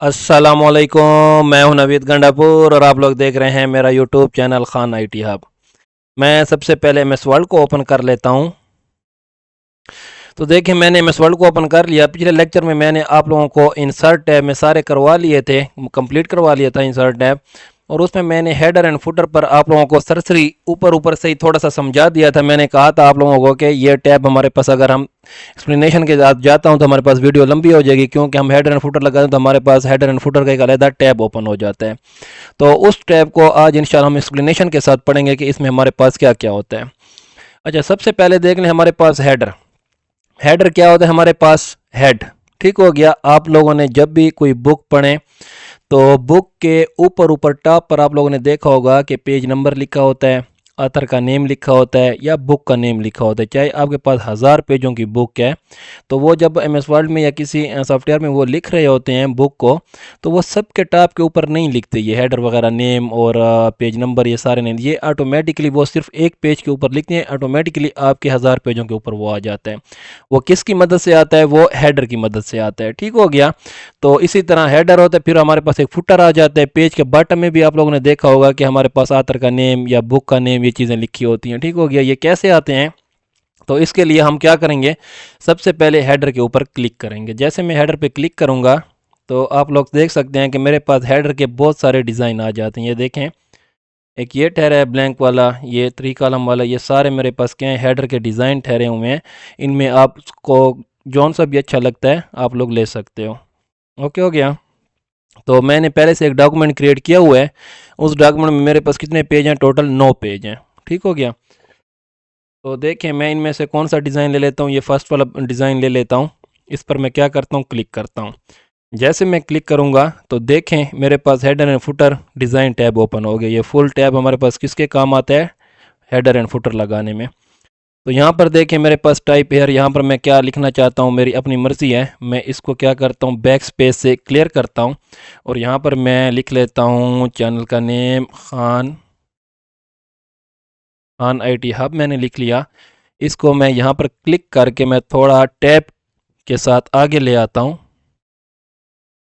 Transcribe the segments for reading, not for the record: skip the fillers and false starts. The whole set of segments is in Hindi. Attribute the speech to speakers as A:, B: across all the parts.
A: अस्सलामुअलैकुम। मैं हूं नवीद गंडापुर और आप लोग देख रहे हैं मेरा YouTube channel Khan IT hub. मैं सबसे पहले एमएस वर्ड को ओपन कर लेता हूं। तो देखिए मैंने एमएस वर्ड को ओपन कर लिया। पिछले लेक्चर में मैंने आप लोगों को इंसर्ट टैब में सारे करवा लिए थे, कंप्लीट करवा लिया था इंसर्ट टैब। और उसमें मैंने हेडर एंड फुटर पर आप लोगों को सरसरी ऊपर ऊपर से ही थोड़ा सा समझा दिया था। मैंने कहा था आप लोगों को कि ये टैब हमारे पास अगर हम एक्सप्लेनेशन के साथ जाता हूं तो हमारे पास वीडियो लंबी हो जाएगी, क्योंकि हम हेडर एंड फुटर लगाते हैं तो हमारे पास हेडर एंड फुटर का एक अलग टैब ओपन हो जाता है। तो उस टैब को आज इंशाल्लाह हम एक्सप्लेनेशन के साथ पढ़ेंगे कि इसमें हमारे पास क्या क्या होता है। अच्छा, सबसे पहले देख लें हमारे पास हेडर। हेडर क्या होता है? हमारे पास हेड, ठीक हो गया। आप लोगों ने जब भी कोई बुक पढ़ें तो बुक के ऊपर ऊपर टॉप पर आप लोगों ने देखा होगा कि पेज नंबर लिखा होता है, ऑथर का नेम लिखा होता है या बुक का नेम लिखा होता है। चाहे आपके पास 1000 पेजों की बुक है तो वो जब एम एस वर्ड में या किसी सॉफ्टवेयर में वो लिख रहे होते हैं बुक को, तो वो सब के टॉप के ऊपर नहीं लिखते ये हेडर वगैरह, नेम और पेज नंबर, ये सारे नहीं, ये ऑटोमेटिकली वो सिर्फ एक पेज के ऊपर लिखते हैं। ऑटोमेटिकली आपके 1000 पेजों के ऊपर वो आ जाता है। वो किसकी मदद से आता है? वो हेडर की मदद से आता है, ठीक हो गया। तो इसी तरह हेडर होता है, फिर हमारे पास एक फुटर आ जाता है। पेज के बॉटम में भी आप लोगों ने देखा होगा कि हमारे पास ऑथर का नेम या बुक का नेम, ये चीज़ें लिखी होती हैं, ठीक हो गया। ये कैसे आते हैं? तो इसके लिए हम क्या करेंगे, सबसे पहले हेडर के ऊपर क्लिक करेंगे। जैसे मैं हेडर पे क्लिक करूंगा तो आप लोग देख सकते हैं कि मेरे पास हेडर के बहुत सारे डिज़ाइन आ जाते हैं। ये देखें, एक ये ठहरा है ब्लैंक वाला, ये 3 कॉलम वाला, ये सारे मेरे पास क्या है, हेडर के डिज़ाइन ठहरे हुए हैं। इनमें आपको जौन सा भी अच्छा लगता है आप लोग ले सकते हो। ओके हो गया। तो मैंने पहले से एक डॉक्यूमेंट क्रिएट किया हुआ है। उस डॉक्यूमेंट में मेरे पास कितने पेज हैं? टोटल 9 पेज हैं, ठीक हो गया। तो देखें मैं इनमें से कौन सा डिज़ाइन ले लेता हूँ। ये फर्स्ट वाला डिज़ाइन ले लेता हूँ। इस पर मैं क्या करता हूँ, क्लिक करता हूँ। जैसे मैं क्लिक करूँगा तो देखें मेरे पास header and footer design tab open हो गया। ये फुल टैब हमारे पास किसके काम आता है? हेडर एंड फुटर लगाने में। तो यहाँ पर देखें मेरे पास टाइप हेयर, यहाँ पर मैं क्या लिखना चाहता हूँ मेरी अपनी मर्ज़ी है। मैं इसको क्या करता हूँ, बैक स्पेस से क्लियर करता हूँ और यहाँ पर मैं लिख लेता हूँ चैनल का name Khan Khan IT hub, मैंने लिख लिया। इसको मैं यहाँ पर क्लिक करके मैं थोड़ा टैब के साथ आगे ले आता हूँ,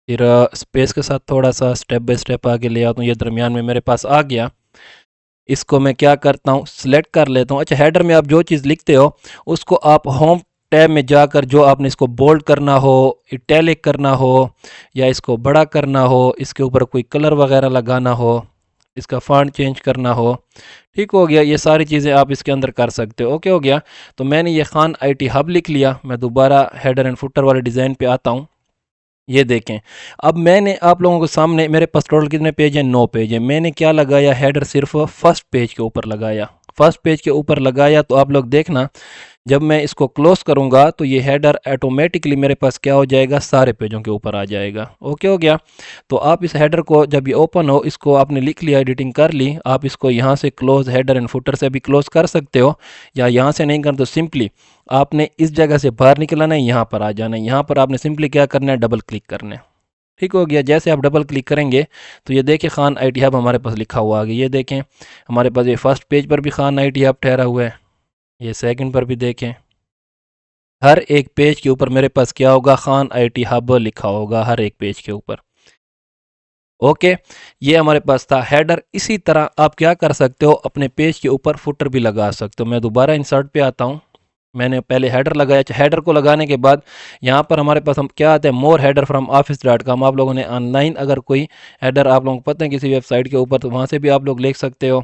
A: फिर स्पेस के साथ थोड़ा सा स्टेप बाय स्टेप आगे ले आता हूँ। ये दरमियान में मेरे पास आ गया। इसको मैं क्या करता हूँ, सिलेक्ट कर लेता हूँ। अच्छा, हेडर में आप जो चीज़ लिखते हो उसको आप होम टैब में जाकर जो आपने इसको बोल्ड करना हो, इटैलिक करना हो या इसको बड़ा करना हो, इसके ऊपर कोई कलर वगैरह लगाना हो, इसका फॉन्ट चेंज करना हो, ठीक हो गया। ये सारी चीज़ें आप इसके अंदर कर सकते हो। ओके हो गया। तो मैंने ये खान आईटी हब लिख लिया। मैं दोबारा हेडर एंड फुटर वाले डिज़ाइन पे आता हूँ। ये देखें, अब मैंने आप लोगों के सामने, मेरे पास टोटल कितने पेज हैं? 9 पेज है। मैंने क्या लगाया, हेडर सिर्फ फर्स्ट पेज के ऊपर लगाया। फर्स्ट पेज के ऊपर लगाया तो आप लोग देखना जब मैं इसको क्लोज करूंगा तो ये हेडर ऑटोमेटिकली मेरे पास क्या हो जाएगा, सारे पेजों के ऊपर आ जाएगा। ओके हो गया। तो आप इस हेडर को जब ये ओपन हो, इसको आपने लिख लिया, एडिटिंग कर ली, आप इसको यहाँ से क्लोज हेडर एंड फुटर से भी क्लोज कर सकते हो, या यहाँ से नहीं कर तो सिंपली आपने इस जगह से बाहर निकलना है, यहाँ पर आ जाना है। यहाँ पर आपने सिंपली क्या करना है, डबल क्लिक करना है, ठीक हो गया। जैसे आप डबल क्लिक करेंगे तो ये देखिए खान आईटी हब हमारे पास लिखा हुआ आ गया। ये देखें हमारे पास ये फर्स्ट पेज पर भी खान आईटी हब ठहरा हुआ है, ये सेकंड पर भी देखें, हर एक पेज के ऊपर मेरे पास क्या होगा, खान आईटी हब लिखा होगा हर एक पेज के ऊपर। ओके, ये हमारे पास था हेडर। इसी तरह आप क्या कर सकते हो, अपने पेज के ऊपर फुटर भी लगा सकते हो। मैं दोबारा इंसर्ट पे आता हूँ। मैंने पहले हेडर लगाया। हेडर को लगाने के बाद यहाँ पर हमारे पास हम क्या आता है, मोर हेडर फ्रॉम office.com। आप लोगों ने ऑनलाइन अगर कोई हेडर आप लोगों को पता है किसी वेबसाइट के ऊपर, तो वहाँ से भी आप लोग लिख सकते हो।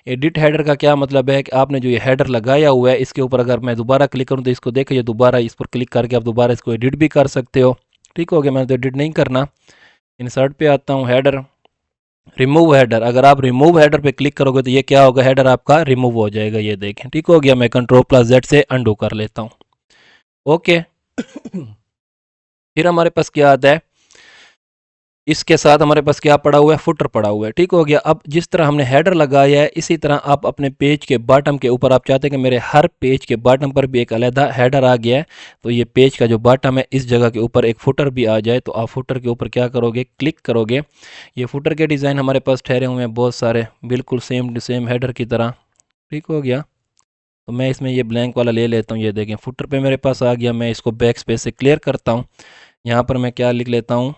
A: एडिट हेडर का क्या मतलब है कि आपने जो ये हेडर लगाया हुआ है इसके ऊपर अगर मैं दोबारा क्लिक करूँ तो इसको देखिए, दोबारा इस पर क्लिक करके आप दोबारा इसको एडिट भी कर सकते हो, ठीक हो गया। मैंने तो एडिट नहीं करना। इंसर्ट पे आता हूँ, हेडर, रिमूव हेडर। अगर आप रिमूव हेडर पे क्लिक करोगे तो ये क्या होगा, हेडर आपका रिमूव हो जाएगा। ये देखें, ठीक हो गया। मैं कंट्रोल+Z से अंडू कर लेता हूँ। ओके। फिर हमारे पास क्या आता है, इसके साथ हमारे पास क्या पड़ा हुआ है, फुटर पड़ा हुआ है, ठीक हो गया। अब जिस तरह हमने हेडर लगाया है इसी तरह आप अपने पेज के बॉटम के ऊपर, आप चाहते हैं कि मेरे हर पेज के बॉटम पर भी एक अलहदा हेडर आ गया है, तो ये पेज का जो बॉटम है इस जगह के ऊपर एक फुटर भी आ जाए, तो आप फुटर के ऊपर क्या करोगे, क्लिक करोगे। ये फुटर के डिज़ाइन हमारे पास ठहरे हुए हैं बहुत सारे, बिल्कुल सेम टू सेम हेडर की तरह, ठीक हो गया। तो मैं इसमें ये ब्लैंक वाला ले लेता हूँ। ये देखें फुटर पे मेरे पास आ गया। मैं इसको बैक स्पेस से क्लियर करता हूँ। यहाँ पर मैं क्या लिख लेता हूँ,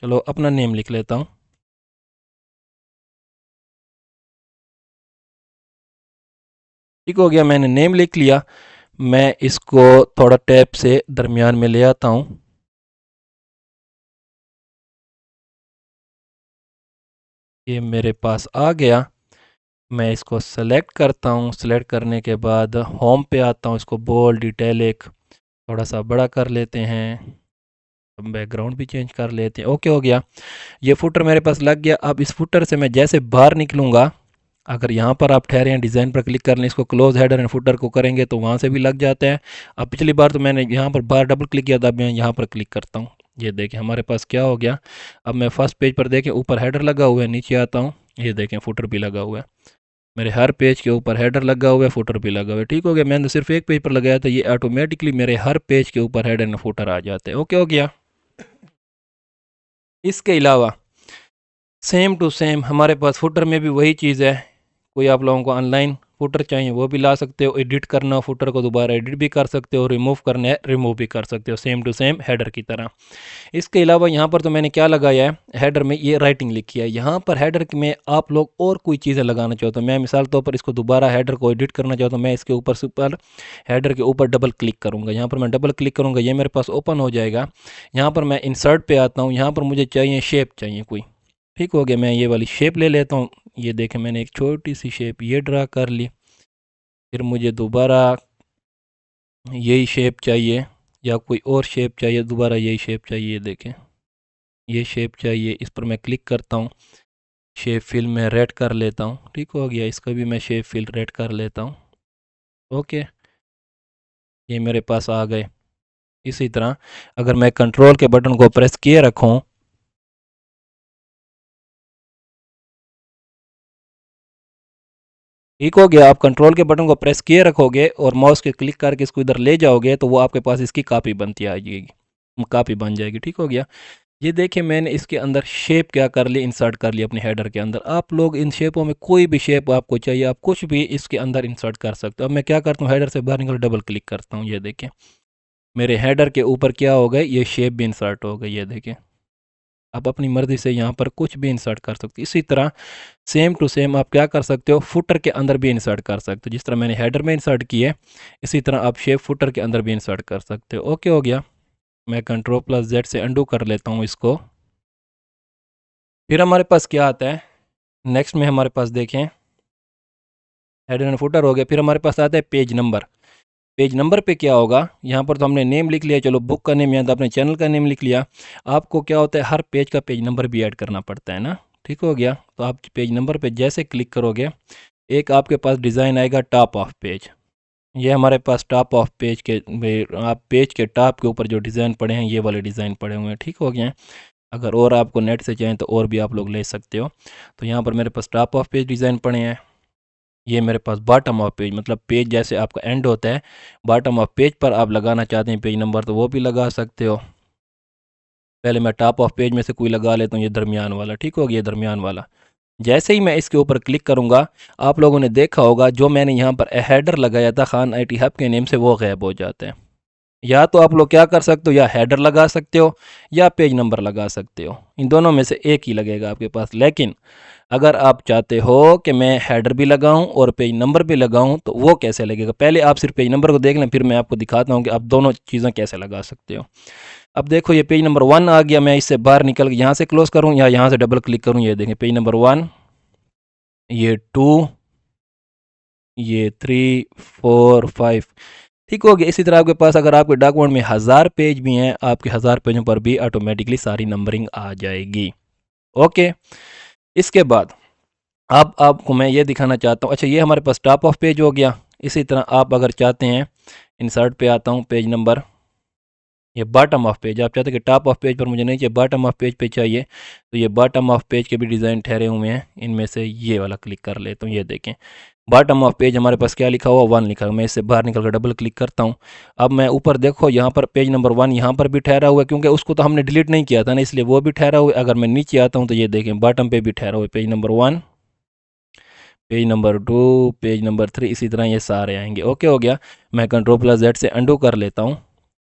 A: चलो अपना नेम लिख लेता हूँ। ठीक हो गया, मैंने नेम लिख लिया। मैं इसको थोड़ा टैब से दरमियान में ले आता हूँ। ये मेरे पास आ गया। मैं इसको सेलेक्ट करता हूँ। सेलेक्ट करने के बाद होम पे आता हूँ। इसको बोल्ड इटैलिक थोड़ा सा बड़ा कर लेते हैं। बैकग्राउंड भी चेंज कर लेते हैं। ओके हो गया। ये फुटर मेरे पास लग गया। अब इस फुटर से मैं जैसे बाहर निकलूँगा, अगर यहाँ पर आप ठहरे हैं डिज़ाइन पर क्लिक कर लें, इसको क्लोज हेडर एंड फुटर को करेंगे तो वहाँ से भी लग जाता है। अब पिछली बार तो मैंने यहाँ पर बार डबल क्लिक किया था, अब मैं यहाँ पर क्लिक करता हूँ। ये देखें हमारे पास क्या हो गया। अब मैं फर्स्ट पेज पर देखें ऊपर हेडर लगा हुआ है, नीचे आता हूँ, ये देखें फुटर भी लगा हुआ है। मेरे हर पेज के ऊपर हेडर लगा हुआ है, फुटर भी लगा हुआ है। ठीक हो गया। मैंने सिर्फ एक पेज पर लगाया था, ये ऑटोमेटिकली मेरे हर पेज के ऊपर हेडर एंड फुटर आ जाते हैं। ओके हो गया। इसके अलावा सेम टू सेम हमारे पास फुटर में भी वही चीज़ है। कोई आप लोगों को ऑनलाइन फुटर चाहिए वो भी ला सकते हो। एडिट करना हो फुटर को दोबारा एडिट भी कर सकते हो। रिमूव करना है रिमूव भी कर सकते हो, सेम टू सेम हेडर की तरह। इसके अलावा यहाँ पर तो मैंने क्या लगाया है, हेडर में ये राइटिंग लिखी है। यहाँ पर हेडर में आप लोग और कोई चीज़ें लगाना चाहो तो मैं मिसाल तौर पर इसको दोबारा हेडर को एडिट करना चाहता हूँ, मैं इसके ऊपर सुपर हेडर के ऊपर डबल क्लिक करूँगा। यहाँ पर मैं डबल क्लिक करूँगा, ये मेरे पास ओपन हो जाएगा। यहाँ पर मैं इंसर्ट पे आता हूँ। यहाँ पर मुझे चाहिए शेप चाहिए कोई। ठीक हो गया, मैं ये वाली शेप ले लेता हूँ। ये देखें मैंने एक छोटी सी शेप ये ड्रा कर ली। फिर मुझे दोबारा यही शेप चाहिए या कोई और शेप चाहिए, दोबारा यही शेप चाहिए। ये देखें ये शेप चाहिए, इस पर मैं क्लिक करता हूँ। शेप फिल में रेड कर लेता हूँ। ठीक हो गया, इसका भी मैं शेप फिल रेड कर लेता हूँ। ओके, ये मेरे पास आ गए। इसी तरह अगर मैं कंट्रोल के बटन को प्रेस किए रखूँ, ठीक हो गया। आप कंट्रोल के बटन को प्रेस किए रखोगे और माउस के क्लिक करके इसको इधर ले जाओगे तो वो आपके पास इसकी कॉपी बनती आ जाएगी, कॉपी बन जाएगी। ठीक हो गया। ये देखिए मैंने इसके अंदर शेप क्या कर ली, इंसर्ट कर ली अपने हेडर के अंदर। आप लोग इन शेपों में कोई भी शेप आपको चाहिए, आप कुछ भी इसके अंदर इंसर्ट कर सकते हो। अब मैं क्या करता हूँ, हेडर से बाहर निकल डबल क्लिक करता हूँ। ये देखें मेरे हेडर के ऊपर क्या हो गए, ये शेप भी इंसर्ट हो गई। ये देखें आप अपनी मर्ज़ी से यहाँ पर कुछ भी इंसर्ट कर सकते हो। इसी तरह सेम टू सेम आप क्या कर सकते हो, फुटर के अंदर भी इंसर्ट कर सकते हो। जिस तरह मैंने हेडर में इंसर्ट किए, इसी तरह आप शेप फुटर के अंदर भी इंसर्ट कर सकते हो। ओके हो गया। मैं कंट्रोल प्लस जेड से अंडू कर लेता हूँ इसको। फिर हमारे पास क्या आता है, नेक्स्ट में हमारे पास देखें हेडर एंड फुटर हो गया। फिर हमारे पास आता है पेज नंबर। पेज नंबर पे क्या होगा, यहाँ पर तो हमने नेम लिख लिया, चलो बुक का नेम या तो अपने चैनल का नेम लिख लिया। आपको क्या होता है, हर पेज का पेज नंबर भी ऐड करना पड़ता है ना। ठीक हो गया। तो आप पेज नंबर पे जैसे क्लिक करोगे, एक आपके पास डिज़ाइन आएगा टॉप ऑफ पेज। ये हमारे पास टॉप ऑफ पेज के आप पेज के टॉप के ऊपर जो डिज़ाइन पड़े हैं ये वाले डिज़ाइन पड़े हुए हैं। ठीक हो गए। अगर और आपको नेट से चाहें तो और भी आप लोग ले सकते हो। तो यहाँ पर मेरे पास टॉप ऑफ पेज डिज़ाइन पड़े हैं। ये मेरे पास बॉटम ऑफ पेज, मतलब पेज जैसे आपका एंड होता है, बॉटम ऑफ पेज पर आप लगाना चाहते हैं पेज नंबर तो वो भी लगा सकते हो। पहले मैं टॉप ऑफ पेज में से कोई लगा लेता हूँ, ये दरमियान वाला। ठीक हो गया, दरमियान वाला। जैसे ही मैं इसके ऊपर क्लिक करूँगा, आप लोगों ने देखा होगा जो मैंने यहाँ पर हेडर लगाया था खान IT हब के नेम से, वो गायब हो जाते हैं। या तो आप लोग क्या कर सकते हो, या हेडर लगा सकते हो या पेज नंबर लगा सकते हो। इन दोनों में से एक ही लगेगा आपके पास। लेकिन अगर आप चाहते हो कि मैं हेडर भी लगाऊं और पेज नंबर भी लगाऊं तो वो कैसे लगेगा, पहले आप सिर्फ पेज नंबर को देख लें, फिर मैं आपको दिखाता हूं कि आप दोनों चीज़ें कैसे लगा सकते हो। अब देखो ये पेज नंबर 1 आ गया। मैं इससे बाहर निकल के यहाँ से क्लोज करूँ या यहाँ से डबल क्लिक करूँ, ये देखें पेज नंबर 1, ये 2, ये 3, 4, 5। ठीक हो गया। इसी तरह आपके पास अगर आपके डॉक्यूमेंट में 1000 पेज भी हैं, आपके 1000 पेजों पर भी ऑटोमेटिकली सारी नंबरिंग आ जाएगी। ओके। इसके बाद अब आपको मैं ये दिखाना चाहता हूँ। अच्छा, ये हमारे पास टॉप ऑफ पेज हो गया। इसी तरह आप अगर चाहते हैं, इंसर्ट पे आता हूँ, पेज नंबर, ये बॉटम ऑफ पेज, आप चाहते हैं कि टॉप ऑफ पेज पर मुझे नहीं चाहिए, बॉटम ऑफ पेज पे चाहिए, तो ये बॉटम ऑफ पेज के भी डिज़ाइन ठहरे हुए हैं। इनमें से ये वाला क्लिक कर लेता हूँ। ये देखें बॉटम ऑफ पेज हमारे पास क्या लिखा हुआ, 1 लिखा हुआ। मैं इससे बाहर निकल कर डबल क्लिक करता हूँ। अब मैं ऊपर देखो यहाँ पर पेज नंबर 1 यहाँ पर भी ठहरा हुआ है, क्योंकि उसको तो हमने डिलीट नहीं किया था ना, इसलिए वो भी ठहरा हुआ है। अगर मैं नीचे आता हूँ तो ये देखें बॉटम पे भी ठहरा हुआ है, page number 1, page number 2, page number 3, इसी तरह ये सारे आएंगे। ओके हो गया। मैं कंट्रोल प्लस जेड से अंडू कर लेता हूँ।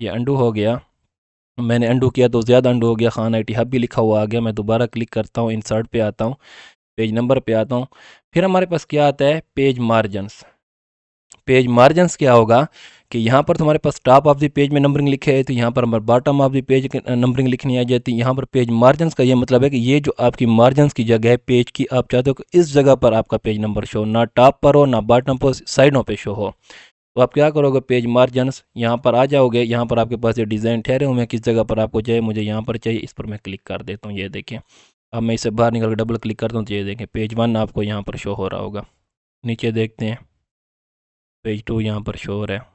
A: ये अंडू हो गया। मैंने अंडू किया तो ज़्यादा अंडू हो गया, खान IT हब भी लिखा हुआ आ गया। मैं दोबारा क्लिक करता हूँ, इंसर्ट पे आता हूँ, पेज नंबर पे आता हूँ। फिर हमारे पास क्या आता है, पेज मार्जिन्स। पेज मार्जिन्स क्या होगा कि यहाँ पर तुम्हारे पास टॉप ऑफ द पेज में नंबरिंग लिखे है, तो यहाँ पर हमारे bottom of the page numbering लिखनी आ जाती है। यहाँ पर पेज मार्जिन्स का ये मतलब है कि ये जो आपकी मार्जिन्स की जगह है पेज की, आप चाहते हो कि इस जगह पर आपका पेज नंबर शो, ना टॉप पर हो ना बॉटम पर, साइडों पे शो हो। तो आप क्या करोगे, पेज मार्जिन्स यहाँ पर आ जाओगे। यहाँ पर आपके पास ये डिज़ाइन ठहरे हुए हैं, किस जगह पर आपको चाहिए, मुझे यहाँ पर चाहिए, इस पर मैं क्लिक कर देता हूँ। ये देखें, अब मैं इसे बाहर निकल कर डबल क्लिक करता हूँ तो ये देखें पेज 1 आपको यहाँ पर शो हो रहा होगा। नीचे देखते हैं, पेज 2 यहाँ पर शो हो रहा है,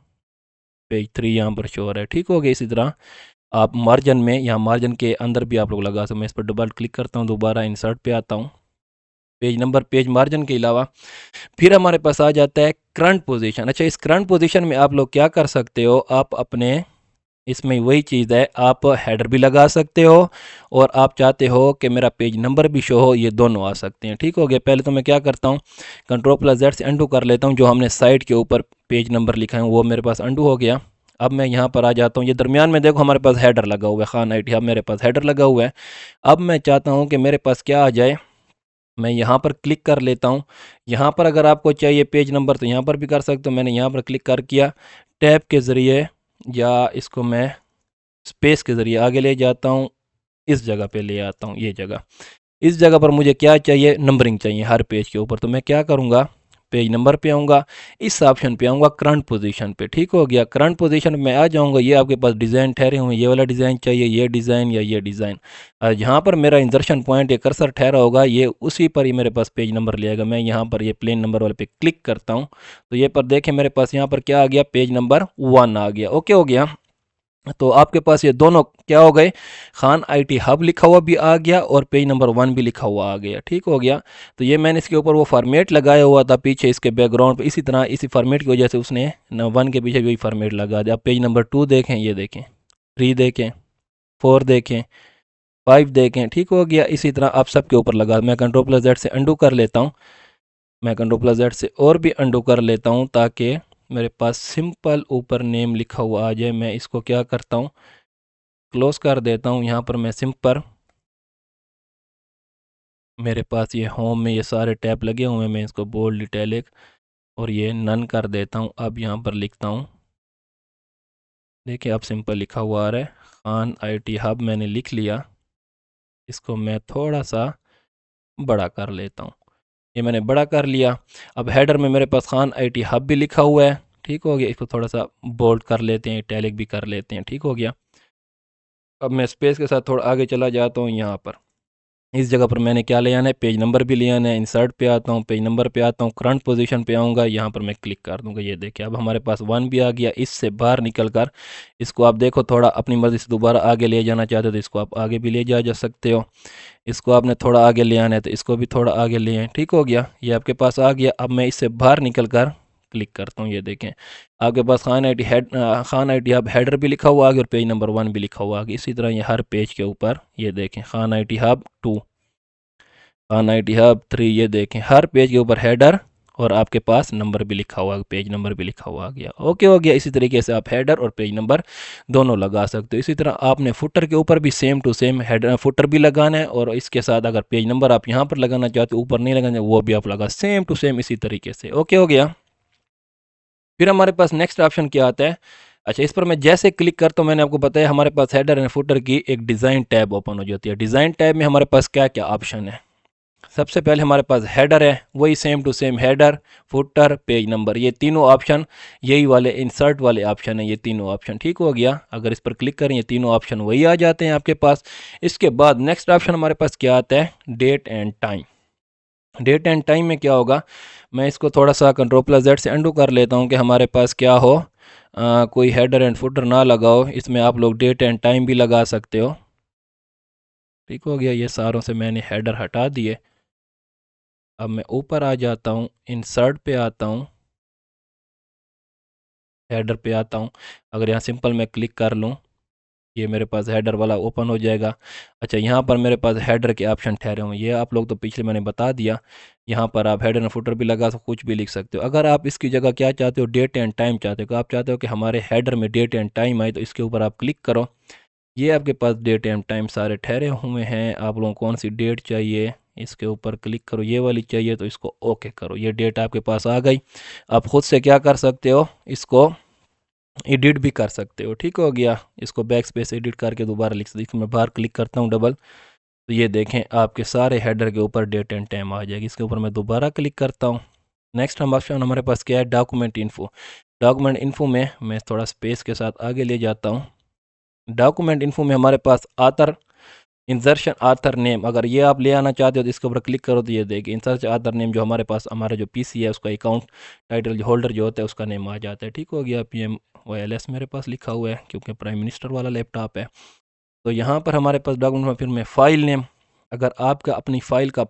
A: पेज 3 यहाँ पर शो हो रहा है। ठीक हो गया। इसी तरह आप मार्जिन में, यहाँ मार्जिन के अंदर भी आप लोग लगा सकते। मैं इस पर डबल क्लिक करता हूँ, दोबारा इंसर्ट पे आता हूँ, पेज नंबर, पेज मार्जिन के अलावा फिर हमारे पास आ जाता है करंट पोजीशन। अच्छा, इस करंट पोजीशन में आप लोग क्या कर सकते हो, आप अपने इसमें वही चीज़ है, आप हेडर भी लगा सकते हो और आप चाहते हो कि मेरा पेज नंबर भी शो हो, ये दोनों आ सकते हैं। ठीक हो गया। पहले तो मैं क्या करता हूँ, Ctrl+Z से अंडू कर लेता हूँ। जो हमने साइड के ऊपर पेज नंबर लिखा है वो मेरे पास अंडू हो गया। अब मैं यहाँ पर आ जाता हूँ, ये दरमियान में देखो हमारे पास हेडर लगा हुआ है, खान IT हब मेरे पास हेडर लगा हुआ है। अब मैं चाहता हूँ कि मेरे पास क्या आ जाए, मैं यहाँ पर क्लिक कर लेता हूँ। यहाँ पर अगर आपको चाहिए पेज नंबर तो यहाँ पर भी कर सकते हो। मैंने यहाँ पर क्लिक कर किया, टैब के ज़रिए या इसको मैं स्पेस के ज़रिए आगे ले जाता हूँ, इस जगह पे ले आता हूँ। ये जगह, इस जगह पर मुझे क्या चाहिए, नंबरिंग चाहिए हर पेज के ऊपर। तो मैं क्या करूँगा, पेज नंबर पे आऊँगा, इस ऑप्शन पे आऊँगा, करंट पोजीशन पे। ठीक हो गया। करंट पोजीशन में आ जाऊँगा, ये आपके पास डिज़ाइन ठहरे हुए हैं, ये वाला डिज़ाइन चाहिए, ये डिज़ाइन या ये डिज़ाइन। जहाँ पर मेरा इंसर्शन पॉइंट या कर्सर ठहरा होगा, ये उसी पर ही मेरे पास पेज नंबर ले आएगा। मैं यहाँ पर ये प्लेन नंबर वाले पे क्लिक करता हूँ तो ये पर देखें मेरे पास यहाँ पर क्या आ गया, पेज नंबर 1 आ गया। ओके हो गया। तो आपके पास ये दोनों क्या हो गए, खान IT हब लिखा हुआ भी आ गया और पेज नंबर 1 भी लिखा हुआ आ गया। ठीक हो गया। तो ये मैंने इसके ऊपर वो फॉर्मेट लगाया हुआ था पीछे इसके बैकग्राउंड पे, इसी तरह इसी फॉर्मेट की वजह से उसने 1 के पीछे भी फॉर्मेट लगा दिया। अब पेज नंबर 2 देखें, ये देखें, 3 देखें, 4 देखें, 5 देखें। ठीक हो गया। इसी तरह आप सबके ऊपर लगा, मैं Ctrl+Z से अंडू कर लेता हूँ, मैं Ctrl+Z से और भी अंडू कर लेता हूँ ताकि मेरे पास सिंपल ऊपर नेम लिखा हुआ आ जाए। मैं इसको क्या करता हूँ, क्लोज कर देता हूँ। यहाँ पर मैं सिंपल, मेरे पास ये होम में ये सारे टैब लगे हुए हैं, मैं इसको बोल्ड, इटैलिक और ये नन कर देता हूँ। अब यहाँ पर लिखता हूँ, देखिए अब सिंपल लिखा हुआ आ रहा है, खान IT हब मैंने लिख लिया। इसको मैं थोड़ा सा बड़ा कर लेता हूँ, ये मैंने बड़ा कर लिया। अब हेडर में मेरे पास खान IT हब भी लिखा हुआ है। ठीक हो गया। इसको थोड़ा सा बोल्ड कर लेते हैं, इटैलिक भी कर लेते हैं। ठीक हो गया। अब मैं स्पेस के साथ थोड़ा आगे चला जाता हूँ। यहाँ पर इस जगह पर मैंने क्या ले आना है, पेज नंबर भी ले आना है। इंसर्ट पे आता हूँ, पेज नंबर पे आता हूँ, करंट पोजीशन पे आऊँगा, यहाँ पर मैं क्लिक कर दूँगा। ये देखिए अब हमारे पास 1 भी आ गया। इससे बाहर निकल कर इसको आप देखो, थोड़ा अपनी मर्ज़ी से दोबारा आगे ले जाना चाहते हो तो इसको आप आगे भी ले जा सकते हो। इसको आपने थोड़ा आगे ले आना है तो इसको भी थोड़ा आगे ले आए। ठीक हो गया। ये आपके पास आ गया। अब मैं इससे बाहर निकल कर क्लिक करता हूँ, ये देखें आपके पास खान IT हब हेडर भी लिखा हुआ आ गया और पेज नंबर 1 भी लिखा हुआ आ गया। इसी तरह ये हर पेज के ऊपर ये देखें, Khan IT hub 2, Khan IT hub 3, ये देखें हर पेज के ऊपर हेडर और आपके पास नंबर भी लिखा हुआ, पेज नंबर भी लिखा हुआ आ गया। ओके हो गया। इसी तरीके से आप हेडर और पेज नंबर दोनों लगा सकते हो। इसी तरह आपने फुटर के ऊपर भी same to same header footer भी लगाना है और इसके साथ अगर पेज नंबर आप यहाँ पर लगाना चाहते हो, ऊपर नहीं लगाना, वो भी आप लगा सेम टू सेम इसी तरीके से। ओके हो गया। फिर हमारे पास नेक्स्ट ऑप्शन क्या आता है, अच्छा इस पर मैं जैसे क्लिक करता हूँ, मैंने आपको बताया हमारे पास हेडर एंड फुटर की एक डिज़ाइन टैब ओपन हो जाती है। डिज़ाइन टैब में हमारे पास क्या क्या ऑप्शन है, सबसे पहले हमारे पास हेडर है, वही same to same header, footer, page number, ये तीनों ऑप्शन यही वाले इंसर्ट वाले ऑप्शन है। ये तीनों ऑप्शन ठीक हो गया। अगर इस पर क्लिक करें ये तीनों ऑप्शन वही आ जाते हैं आपके पास। इसके बाद नेक्स्ट ऑप्शन हमारे पास क्या आता है, date and time. Date and time में क्या होगा, मैं इसको थोड़ा सा Ctrl+Z से अंडू कर लेता हूँ कि हमारे पास क्या हो, कोई हेडर एंड फुटर ना लगाओ। इसमें आप लोग डेट एंड टाइम भी लगा सकते हो। ठीक हो गया। ये सारों से मैंने हेडर हटा दिए। अब मैं ऊपर आ जाता हूँ, इंसर्ट पे आता हूँ, हेडर पे आता हूँ। अगर यहाँ सिंपल मैं क्लिक कर लूँ, ये मेरे पास हेडर वाला ओपन हो जाएगा। अच्छा यहाँ पर मेरे पास हेडर के ऑप्शन ठहरे हुए, ये आप लोग तो पिछले मैंने बता दिया। यहाँ पर आप हेडर एंड फुटर भी लगा सकते, कुछ भी लिख सकते हो। अगर आप इसकी जगह क्या चाहते हो, डेट एंड टाइम चाहते हो, आप चाहते हो कि हमारे हेडर में डेट एंड टाइम आए, तो इसके ऊपर आप क्लिक करो। ये आपके पास डेट एंड टाइम सारे ठहरे हुए हैं। आप लोगों को कौन सी डेट चाहिए, इसके ऊपर क्लिक करो। ये वाली चाहिए तो इसको ओके करो। ये डेट आपके पास आ गई। आप खुद से क्या कर सकते हो, इसको एडिट भी कर सकते हो। ठीक हो गया। इसको बैक स्पेस एडिट करके दोबारा लिख सकते। मैं बाहर क्लिक करता हूँ डबल, तो ये देखें आपके सारे हेडर के ऊपर डेट एंड टाइम आ जाएगी। इसके ऊपर मैं दोबारा क्लिक करता हूँ। नेक्स्ट हम ऑप्शन हमारे पास क्या है, डॉक्यूमेंट इन्फो। डॉक्यूमेंट इन्फो में मैं थोड़ा स्पेस के साथ आगे ले जाता हूँ। डॉक्यूमेंट इन्फो में हमारे पास आथर, इंसर्शन आथर नेम, अगर ये आप ले आना चाहते हो तो इसके ऊपर क्लिक करो तो ये देखिए इंसर्शन आथर नेम, जो हमारे पास हमारा जो पीसी है उसका अकाउंट टाइटल जो होल्डर जो होता है उसका नेम आ जाता है। ठीक हो गया। PMYLS मेरे पास लिखा हुआ है क्योंकि प्राइम मिनिस्टर वाला लैपटॉप है। तो यहाँ पर हमारे पास डॉक्यूमेंट में फिर मैं फाइल नेम, अगर आपका अपनी फ़ाइल का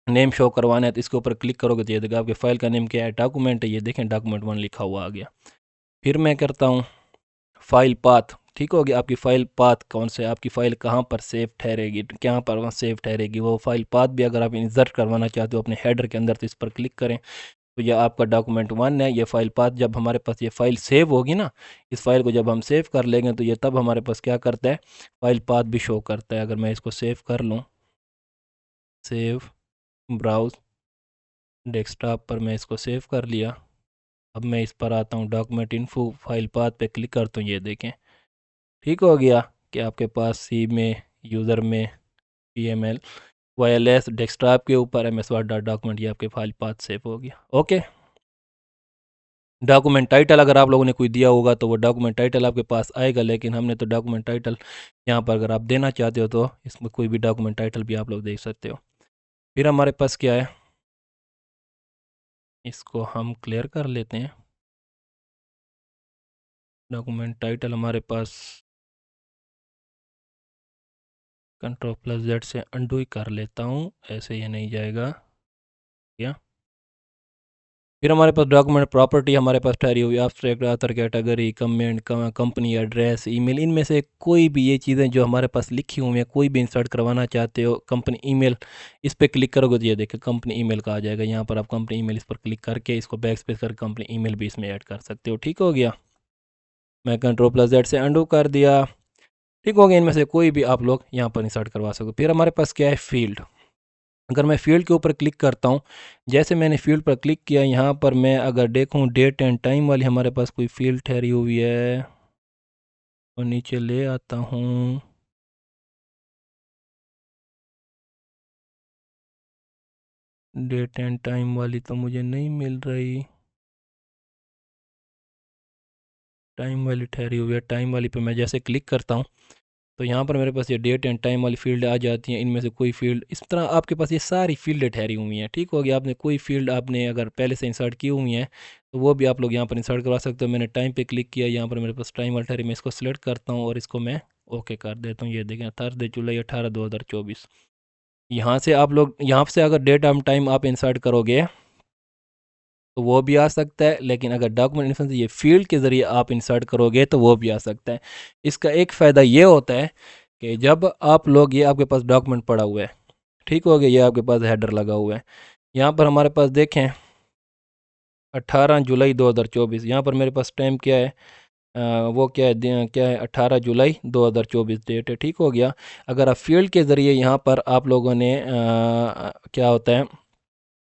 A: नेम शो करवाना है तो इसके ऊपर क्लिक करोगे तो ये देखो आपके फ़ाइल का नेम क्या है, डॉक्यूमेंट है। ये देखें डॉक्यूमेंट 1 लिखा हुआ आ गया। फिर मैं करता हूँ फाइल पाथ। ठीक हो गया। आपकी फ़ाइल पाथ कौन से, आपकी फ़ाइल कहाँ पर सेव ठहरेगी, कहाँ पर वहाँ सेव ठहरेगी, वो फाइल पाथ भी अगर आप इंसर्ट करवाना चाहते हो अपने हेडर के अंदर तो इस पर क्लिक करें। तो यह आपका डॉक्यूमेंट 1 है। ये फाइल पाथ जब हमारे पास ये फ़ाइल सेव होगी ना, इस फाइल को जब हम सेव कर लेंगे तो ये तब हमारे पास क्या करता है, फाइल पाथ भी शो करता है। अगर मैं इसको सेव कर लूँ, सेव, ब्राउज, डेस्कटॉप पर मैं इसको सेव कर लिया। अब मैं इस पर आता हूँ डॉक्यूमेंट इन्फो, फाइल पाथ पे क्लिक करता हूँ। ये देखें ठीक हो गया कि आपके पास सी में, यूज़र में, PML YLS डेस्कटॉप के ऊपर MS वर्ड डॉट डॉक्यूमेंट, ये आपके फाइल पाथ सेव हो गया। ओके। डॉक्यूमेंट टाइटल अगर आप लोगों ने कोई दिया होगा तो वो डॉक्यूमेंट टाइटल आपके पास आएगा, लेकिन हमने तो डॉक्यूमेंट टाइटल यहाँ पर अगर आप देना चाहते हो तो इसमें कोई भी डॉक्यूमेंट टाइटल भी आप लोग दे सकते हो। फिर हमारे पास क्या है, इसको हम क्लियर कर लेते हैं। डॉक्यूमेंट टाइटल हमारे पास Ctrl+Z से अंडू ही कर लेता हूँ, ऐसे ये नहीं जाएगा क्या। फिर हमारे पास डॉक्यूमेंट प्रॉपर्टी हमारे पास ठहरी हुई, abstract, author, category, comment, company address, email, इनमें से कोई भी ये चीज़ें जो हमारे पास लिखी हुई हैं, कोई भी इंसर्ट करवाना चाहते हो। कंपनी ईमेल, इस पर क्लिक करोगे तो ये देखिए कंपनी ईमेल का आ जाएगा। यहाँ पर आप कंपनी ईमेल इस पर क्लिक करके इसको बैक स्पेस करके कंपनी ईमेल भी इसमें ऐड कर सकते हो। ठीक हो गया। मैं Ctrl+Z से अंडू कर दिया। ठीक हो गया। इनमें से कोई भी आप लोग यहाँ पर इंसर्ट करवा सकते हो। फिर हमारे पास क्या है, फील्ड। अगर मैं फ़ील्ड के ऊपर क्लिक करता हूँ, जैसे मैंने फ़ील्ड पर क्लिक किया, यहाँ पर मैं अगर देखूँ डेट एंड टाइम वाली हमारे पास कोई फ़ील्ड ठहरी हुई है, और नीचे ले आता हूँ। डेट एंड टाइम वाली तो मुझे नहीं मिल रही, टाइम वाली ठहरी हुई है। टाइम वाली पे मैं जैसे क्लिक करता हूँ तो यहाँ पर मेरे पास ये डेट एंड टाइम वाली फील्ड आ जाती हैं। इनमें से कोई फील्ड इस तरह आपके पास ये सारी फील्डें ठहरी हुई हैं। ठीक हो गया। आपने कोई फील्ड आपने अगर पहले से इंसर्ट की हुई हैं तो वो भी आप लोग यहाँ पर इंसर्ट करवा सकते हो। मैंने टाइम पे क्लिक किया, यहाँ पर मेरे पास टाइम वाली ठहरी, मैं इसको सिलेक्ट करता हूँ और इसको मैं ओके कर देता हूँ। ये देखें थर्सडे जुलाई 18 2024। यहाँ से आप लोग यहाँ से अगर डेट एंड टाइम आप इंसर्ट करोगे तो वो भी आ सकता है, लेकिन अगर डॉक्यूमेंट इन्फॉर्मेशन ये फील्ड के ज़रिए आप इंसर्ट करोगे तो वो भी आ सकता है। इसका एक फ़ायदा ये होता है कि जब आप लोग, ये आपके पास डॉक्यूमेंट पड़ा हुआ है, ठीक हो गया, ये आपके पास हेडर लगा हुआ है। यहाँ पर हमारे पास देखें 18 जुलाई 2024, यहाँ पर मेरे पास टाइम क्या है, वो क्या है, क्या है, 18 जुलाई 2024 डेट है। ठीक हो गया। अगर आप फील्ड के ज़रिए यहाँ पर आप लोगों ने क्या होता है,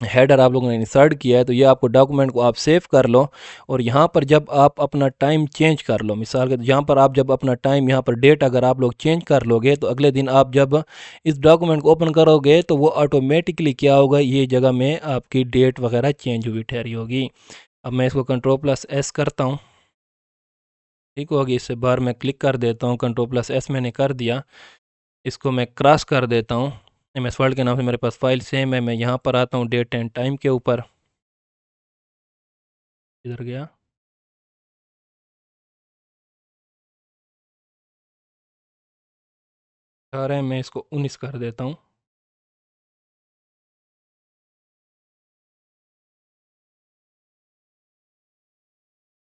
A: हेडर आप लोगों ने इंसर्ट किया है, तो ये आपको डॉक्यूमेंट को आप सेव कर लो, और यहाँ पर जब आप अपना टाइम चेंज कर लो, मिसाल के यहाँ पर आप जब अपना टाइम यहाँ पर डेट अगर आप लोग चेंज कर लोगे तो अगले दिन आप जब इस डॉक्यूमेंट को ओपन करोगे तो वो ऑटोमेटिकली क्या होगा, ये जगह में आपकी डेट वगैरह चेंज हुई ठहरी होगी। अब मैं इसको Ctrl+S करता हूँ। ठीक होगी। इससे बाहर मैं क्लिक कर देता हूँ, Ctrl+S मैंने कर दिया। इसको मैं क्रॉस कर देता हूँ। MS वर्ड के नाम से मेरे पास फाइल सेम है। मैं यहाँ पर आता हूँ डेट एंड टाइम के ऊपर, इधर गया, आ रहा है, मैं इसको 19 कर देता हूँ।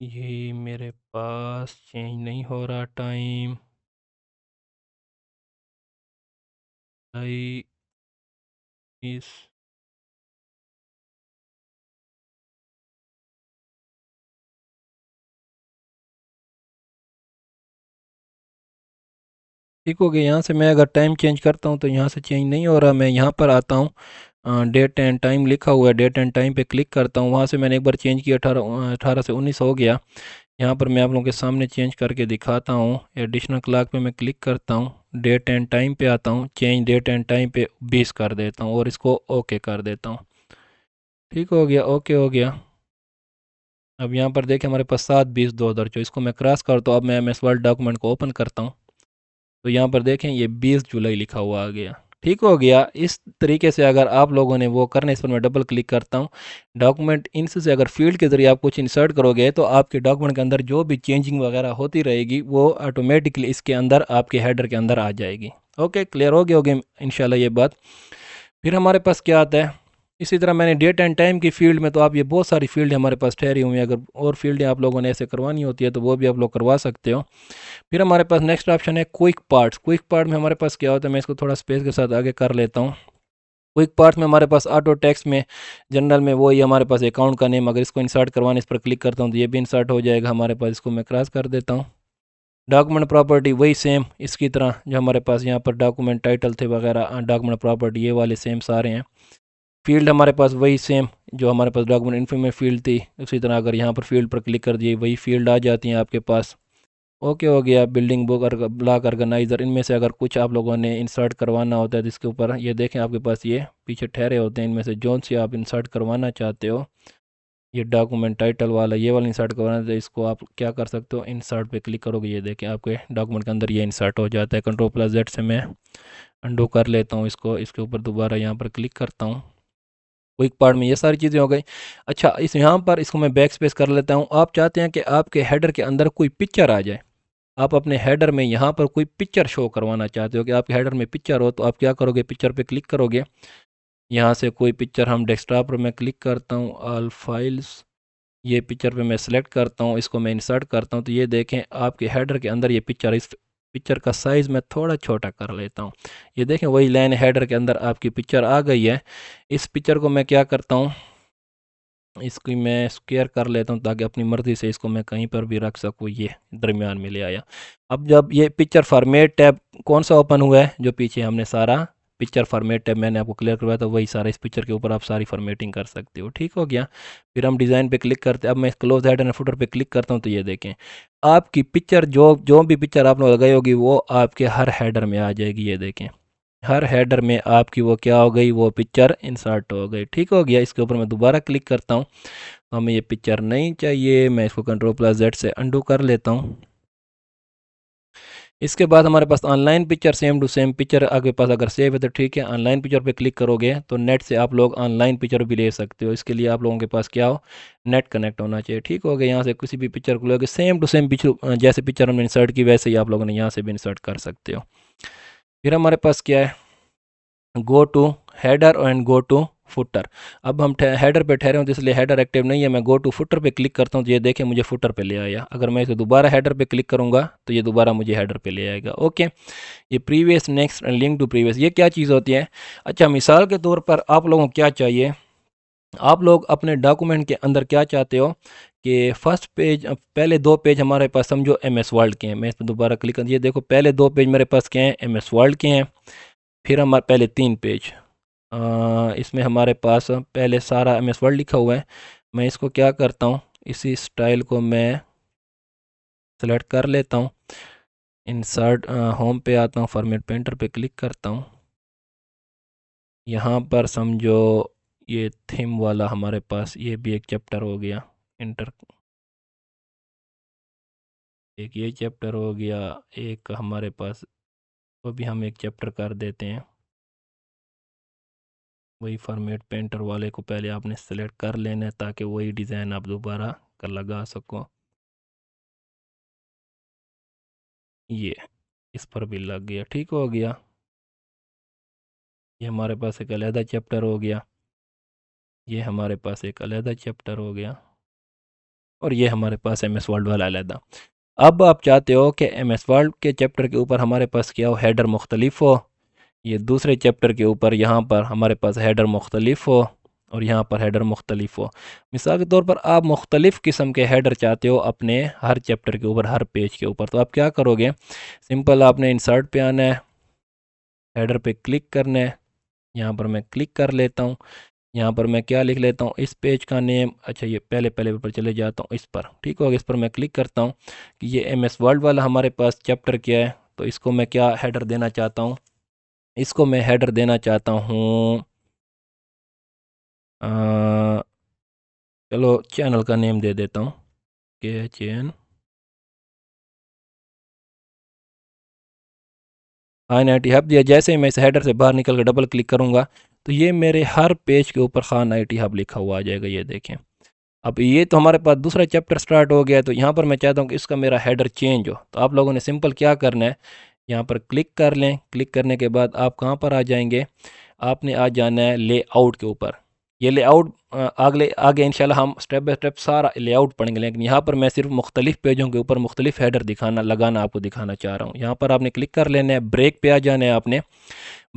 A: ये मेरे पास चेंज नहीं हो रहा टाइम, आई इस ठीक हो गया। यहाँ से मैं अगर टाइम चेंज करता हूँ तो यहाँ से चेंज नहीं हो रहा। मैं यहाँ पर आता हूँ, डेट एंड टाइम लिखा हुआ है, डेट एंड टाइम पे क्लिक करता हूँ। वहाँ से मैंने एक बार चेंज किया, 18 से 19 हो गया। यहाँ पर मैं आप लोगों के सामने चेंज करके दिखाता हूँ। एडिशनल क्लॉक पे मैं क्लिक करता हूँ, डेट एंड टाइम पे आता हूँ, चेंज डेट एंड टाइम पे 20 कर देता हूँ और इसको ओके कर देता हूँ। ठीक हो गया, ओके हो गया। अब यहाँ पर देखें हमारे पास 7/20/2024, इसको मैं क्रॉस करता हूँ। अब मैं MS वर्ड डॉक्यूमेंट को ओपन करता हूँ तो यहाँ पर देखें ये 20 जुलाई लिखा हुआ आ गया। ठीक हो गया। इस तरीके से अगर आप लोगों ने वो करना है, इस पर मैं डबल क्लिक करता हूँ। डॉक्यूमेंट इंस से अगर फील्ड के ज़रिए आप कुछ इंसर्ट करोगे तो आपके डॉक्यूमेंट के अंदर जो भी चेंजिंग वगैरह होती रहेगी वो ऑटोमेटिकली इसके अंदर आपके हेडर के अंदर आ जाएगी। ओके, क्लियर हो गया होगी इंशाल्लाह ये बात। फिर हमारे पास क्या आता है, इसी तरह मैंने डेट एंड टाइम की फील्ड में, तो आप ये बहुत सारी फील्ड हमारे पास ठहरी हुई हैं। अगर और फील्डें आप लोगों ने ऐसे करवानी होती है तो वो भी आप लोग करवा सकते हो। फिर हमारे पास नेक्स्ट ऑप्शन है क्विक पार्ट्स। क्विक पार्ट में हमारे पास क्या होता है, मैं इसको थोड़ा स्पेस के साथ आगे कर लेता हूँ। क्विक पार्ट्स में हमारे पास ऑटो टेक्स्ट में जनरल में वही हमारे पास अकाउंट का नेम, अगर इसको इंसर्ट करवाने इस पर क्लिक करता हूँ तो ये भी इंसर्ट हो जाएगा हमारे पास। इसको मैं क्रॉस कर देता हूँ। डॉक्यूमेंट प्रॉपर्टी वही सेम इसकी तरह जो हमारे पास यहाँ पर डॉक्यूमेंट टाइटल थे वगैरह, डॉक्यूमेंट प्रॉपर्टी ये वाले सेम सारे हैं। फील्ड हमारे पास वही सेम जो हमारे पास डॉक्यूमेंट इन्फो में फील्ड थी, उसी तरह अगर यहाँ पर फील्ड पर क्लिक कर दिए वही फील्ड आ जाती हैं आपके पास। ओके हो गया। बिल्डिंग बुक और ब्लॉक ऑर्गेनाइज़र, इनमें से अगर कुछ आप लोगों ने इंसर्ट करवाना होता है जिसके ऊपर ये देखें आपके पास ये पीछे ठहरे होते हैं, इनमें से जोन से आप इंसर्ट करवाना चाहते हो, ये डॉक्यूमेंट टाइटल वाला ये वाला इंसर्ट करवाना है तो इसको आप क्या कर सकते हो, इंसर्ट पे क्लिक करोगे, ये देखें आपके डॉक्यूमेंट के अंदर ये इंसर्ट हो जाता है। Ctrl+Z से मैं अंडू कर लेता हूँ इसको, इसके ऊपर दोबारा यहाँ पर क्लिक करता हूँ। क्विक पार्ट में ये सारी चीज़ें हो गई। अच्छा, इस यहाँ पर इसको मैं बैक स्पेस कर लेता हूँ। आप चाहते हैं कि आपके हेडर के अंदर कोई पिक्चर आ जाए, आप अपने हेडर में यहाँ पर कोई पिक्चर शो करवाना चाहते हो कि आपके हेडर में पिक्चर हो, तो आप क्या करोगे, पिक्चर पे क्लिक करोगे। यहाँ से कोई पिक्चर हम डेस्कटॉप पर मैं क्लिक करता हूँ, ऑल फाइल्स, ये पिक्चर पे मैं सेलेक्ट करता हूँ, इसको मैं इंसर्ट करता हूँ तो ये देखें आपके हेडर के अंदर ये पिक्चर, इस पिक्चर का साइज़ मैं थोड़ा छोटा कर लेता हूँ। ये देखें वही लाइन हेडर के अंदर आपकी पिक्चर आ गई है। इस पिक्चर को मैं क्या करता हूँ, इसकी मैं स्क्वायर कर लेता हूँ ताकि अपनी मर्ज़ी से इसको मैं कहीं पर भी रख सकूँ। ये दरमियान में ले आया। अब जब ये पिक्चर फॉर्मेट टैब कौन सा ओपन हुआ है, जो पीछे हमने सारा पिक्चर फॉर्मेट टैब मैंने आपको क्लियर करवाया था, वही सारा इस पिक्चर के ऊपर आप सारी फॉर्मेटिंग कर सकते हो। ठीक हो गया। फिर हम डिज़ाइन पे क्लिक करते हैं। अब मैं क्लोज हेडर एंड फुटर पे क्लिक करता हूँ तो ये देखें आपकी पिक्चर जो जो भी पिक्चर आप लोग लगाई होगी वो आपके हर हेडर में आ जाएगी। ये देखें हर हेडर में आपकी वो क्या हो गई, वो पिक्चर इंसर्ट हो गई। ठीक हो गया। इसके ऊपर मैं दोबारा क्लिक करता हूँ, हमें ये पिक्चर नहीं चाहिए, मैं इसको Ctrl+Z से अंडू कर लेता हूँ। इसके बाद हमारे पास online picture, same to same picture आपके पास अगर सेव है तो ठीक है। ऑनलाइन पिक्चर पे क्लिक करोगे तो नेट से आप लोग ऑनलाइन पिक्चर भी ले सकते हो। इसके लिए आप लोगों के पास क्या हो, नेट कनेक्ट होना चाहिए। ठीक हो गया। यहाँ से किसी भी पिक्चर को लोगे, सेम टू सेम पिक्चर जैसे पिक्चर हमने इंसर्ट की वैसे ही आप लोगों ने यहाँ से भी इंसर्ट कर सकते हो। फिर हमारे पास क्या है, go to header and go to footer. अब हम हेडर पे ठहरे हों इसलिए हेडर एक्टिव नहीं है, मैं गो टू फुटर पे क्लिक करता हूँ तो ये देखें मुझे फुटर पे ले आया। अगर मैं इसे दोबारा हेडर पे क्लिक करूँगा तो ये दोबारा मुझे हेडर पे ले आएगा। ओके, ये previous, next and link to previous, ये क्या चीज़ होती है। अच्छा, मिसाल के तौर पर आप लोगों को क्या चाहिए, आप लोग अपने डॉक्यूमेंट के अंदर क्या चाहते हो कि फर्स्ट पेज, पहले 2 पेज हमारे पास समझो MS वर्ल्ड के हैं। मैं इस पर दोबारा क्लिक कर, ये देखो पहले 2 पेज मेरे पास क्या हैं, MS वर्ल्ड के हैं। फिर हमारे पहले 3 पेज, इसमें हमारे पास पहले सारा MS वर्ड लिखा हुआ है। मैं इसको क्या करता हूँ, इसी स्टाइल को मैं सेलेक्ट कर लेता हूँ, इंसर्ट होम पे आता हूँ, फॉर्मेट पेंटर पे क्लिक करता हूँ। यहाँ पर समझो ये थीम वाला हमारे पास ये भी एक चैप्टर हो गया, इंटर एक ये चैप्टर हो गया, एक हमारे पास वो भी हम एक चैप्टर कर देते हैं। वही फॉर्मेट पेंटर वाले को पहले आपने सेलेक्ट कर लेना है ताकि वही डिज़ाइन आप दोबारा कर लगा सको। ये इस पर भी लग गया। ठीक हो गया। ये हमारे पास एक अलहदा चैप्टर हो गया, ये हमारे पास एक अलहदा चैप्टर हो गया, और ये हमारे पास MS वर्ड वाला अलहदा। अब आप चाहते हो कि MS वर्ड के चैप्टर के ऊपर हमारे पास क्या हो, हेडर मुख्तलिफ हो, ये दूसरे चैप्टर के ऊपर यहाँ पर हमारे पास हेडर मुख्तलिफ हो। और यहाँ पर हेडर मुख्तलिफ हो। मिसाल के तौर पर आप मुख्तलिफ़ किस्म के हेडर चाहते हो अपने हर चैप्टर के ऊपर, हर पेज के ऊपर, तो आप क्या करोगे, सिंपल आपने इंसर्ट पे आना है, हेडर पे क्लिक करना है, यहाँ पर मैं क्लिक कर लेता हूँ, यहाँ पर मैं क्या लिख लेता हूँ, इस पेज का नेम, अच्छा ये पहले पर चले जाता हूँ इस पर, ठीक हो गया, इस पर मैं क्लिक करता हूँ कि ये MS वर्ड वाला हमारे पास चैप्टर क्या है, तो इसको मैं क्या हेडर देना चाहता हूँ, इसको मैं हेडर देना चाहता हूँ, चलो चैनल का नेम दे देता हूँ, KHN खान IT हब दिया। जैसे ही मैं इस हेडर से बाहर निकल कर डबल क्लिक करूँगा तो ये मेरे हर पेज के ऊपर खान IT हब लिखा हुआ आ जाएगा, ये देखें। अब ये तो हमारे पास दूसरा चैप्टर स्टार्ट हो गया, तो यहाँ पर मैं चाहता हूँ कि इसका मेरा हेडर चेंज हो, तो आप लोगों ने सिंपल क्या करना है, यहाँ पर क्लिक कर लें, क्लिक करने के बाद आप कहाँ पर आ जाएंगे, आपने आ जाना है लेआउट के ऊपर। ये लेआउट आगे आगे इंशाल्लाह हम स्टेप बाय स्टेप सारा लेआउट पढ़ेंगे, लेकिन यहाँ पर मैं सिर्फ मुख्तलिफ पेजों के ऊपर मुख्तलिफ हेडर लगाना आपको दिखाना चाह रहा हूँ। यहाँ पर आपने क्लिक कर लेना है, ब्रेक पे आ जाना है आपने,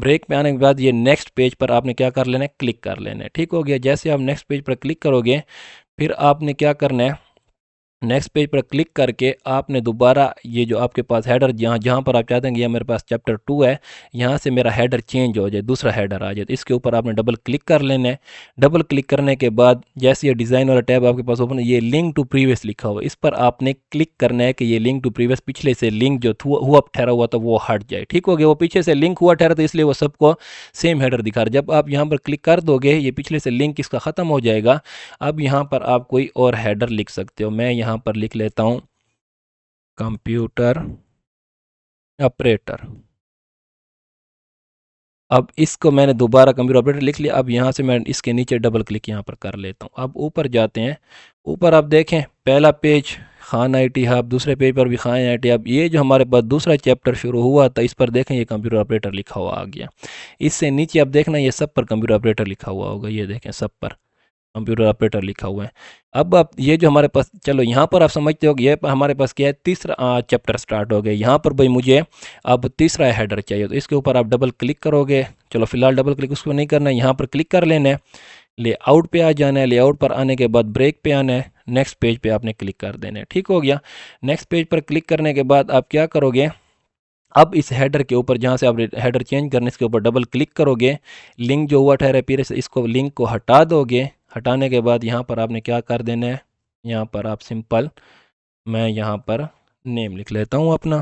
A: ब्रेक पे आने के बाद ये नेक्स्ट पेज पर आपने क्या कर लेना है, क्लिक कर लेना है, ठीक हो गया। जैसे आप नेक्स्ट पेज पर क्लिक करोगे फिर आपने क्या करना है, नेक्स्ट पेज पर क्लिक करके आपने दोबारा ये जो आपके पास हेडर जहाँ जहाँ पर आप चाहते हैं कि यह मेरे पास चैप्टर 2 है, यहाँ से मेरा हेडर चेंज हो जाए, दूसरा हेडर आ जाए, तो इसके ऊपर आपने डबल क्लिक कर लेना है। डबल क्लिक करने के बाद जैसे ये डिज़ाइन वाला टैब आपके पास ओपन है, ये लिंक टू प्रीवियस लिखा हुआ है, इस पर आपने क्लिक करना है कि ये लिंक टू प्रीवियस, पिछले से लिंक जो हुआ ठहरा हुआ था वो हट जाए, ठीक हो गया। वो पीछे से लिंक हुआ ठहरा, तो इसलिए वो सबको सेम हेडर दिखा रहा है। जब आप यहाँ पर क्लिक कर दोगे ये पिछले से लिंक इसका ख़त्म हो जाएगा। अब यहाँ पर आप कोई और हेडर लिख सकते हो, मैं यहाँ पर लिख लेता हूँ कंप्यूटर ऑपरेटर। अब इसको मैंने दोबारा कंप्यूटर ऑपरेटर लिख लिया। अब यहाँ से मैं इसके नीचे डबल क्लिक यहाँ पर कर लेता हूँ। अब ऊपर जाते हैं, ऊपर आप देखें पहला पेज खान IT हब, दूसरे पेज पर भी खान IT हब, ये जो हमारे पास दूसरा चैप्टर शुरू हुआ था इस पर देखें ये कंप्यूटर ऑपरेटर लिखा हुआ आ गया। इससे नीचे आप देखना ये सब पर कंप्यूटर ऑपरेटर लिखा हुआ होगा, ये देखें सब पर कंप्यूटर ऑपरेटर लिखा हुआ है। अब आप ये जो हमारे पास, चलो यहाँ पर आप समझते हो कि ये हमारे पास क्या है, तीसरा चैप्टर स्टार्ट हो गया। यहाँ पर भाई मुझे अब तीसरा हेडर चाहिए, तो इसके ऊपर आप डबल क्लिक करोगे, चलो फिलहाल डबल क्लिक उसको नहीं करना है, यहाँ पर क्लिक कर लेना है, लेआउट पे आ जाना है, लेआउट पर आने के बाद ब्रेक पे आना है, नेक्स्ट पेज पे आपने क्लिक कर देना है, ठीक हो गया। नेक्स्ट पेज पर क्लिक करने के बाद आप क्या करोगे, अब इस हेडर के ऊपर जहाँ से आप हेडर चेंज करने इसके ऊपर डबल क्लिक करोगे, लिंक जो हुआ ठहरा पीछे से इसको लिंक को हटा दोगे। हटाने के बाद यहाँ पर आपने क्या कर देना है, यहाँ पर आप सिंपल, मैं यहाँ पर नेम लिख लेता हूँ अपना,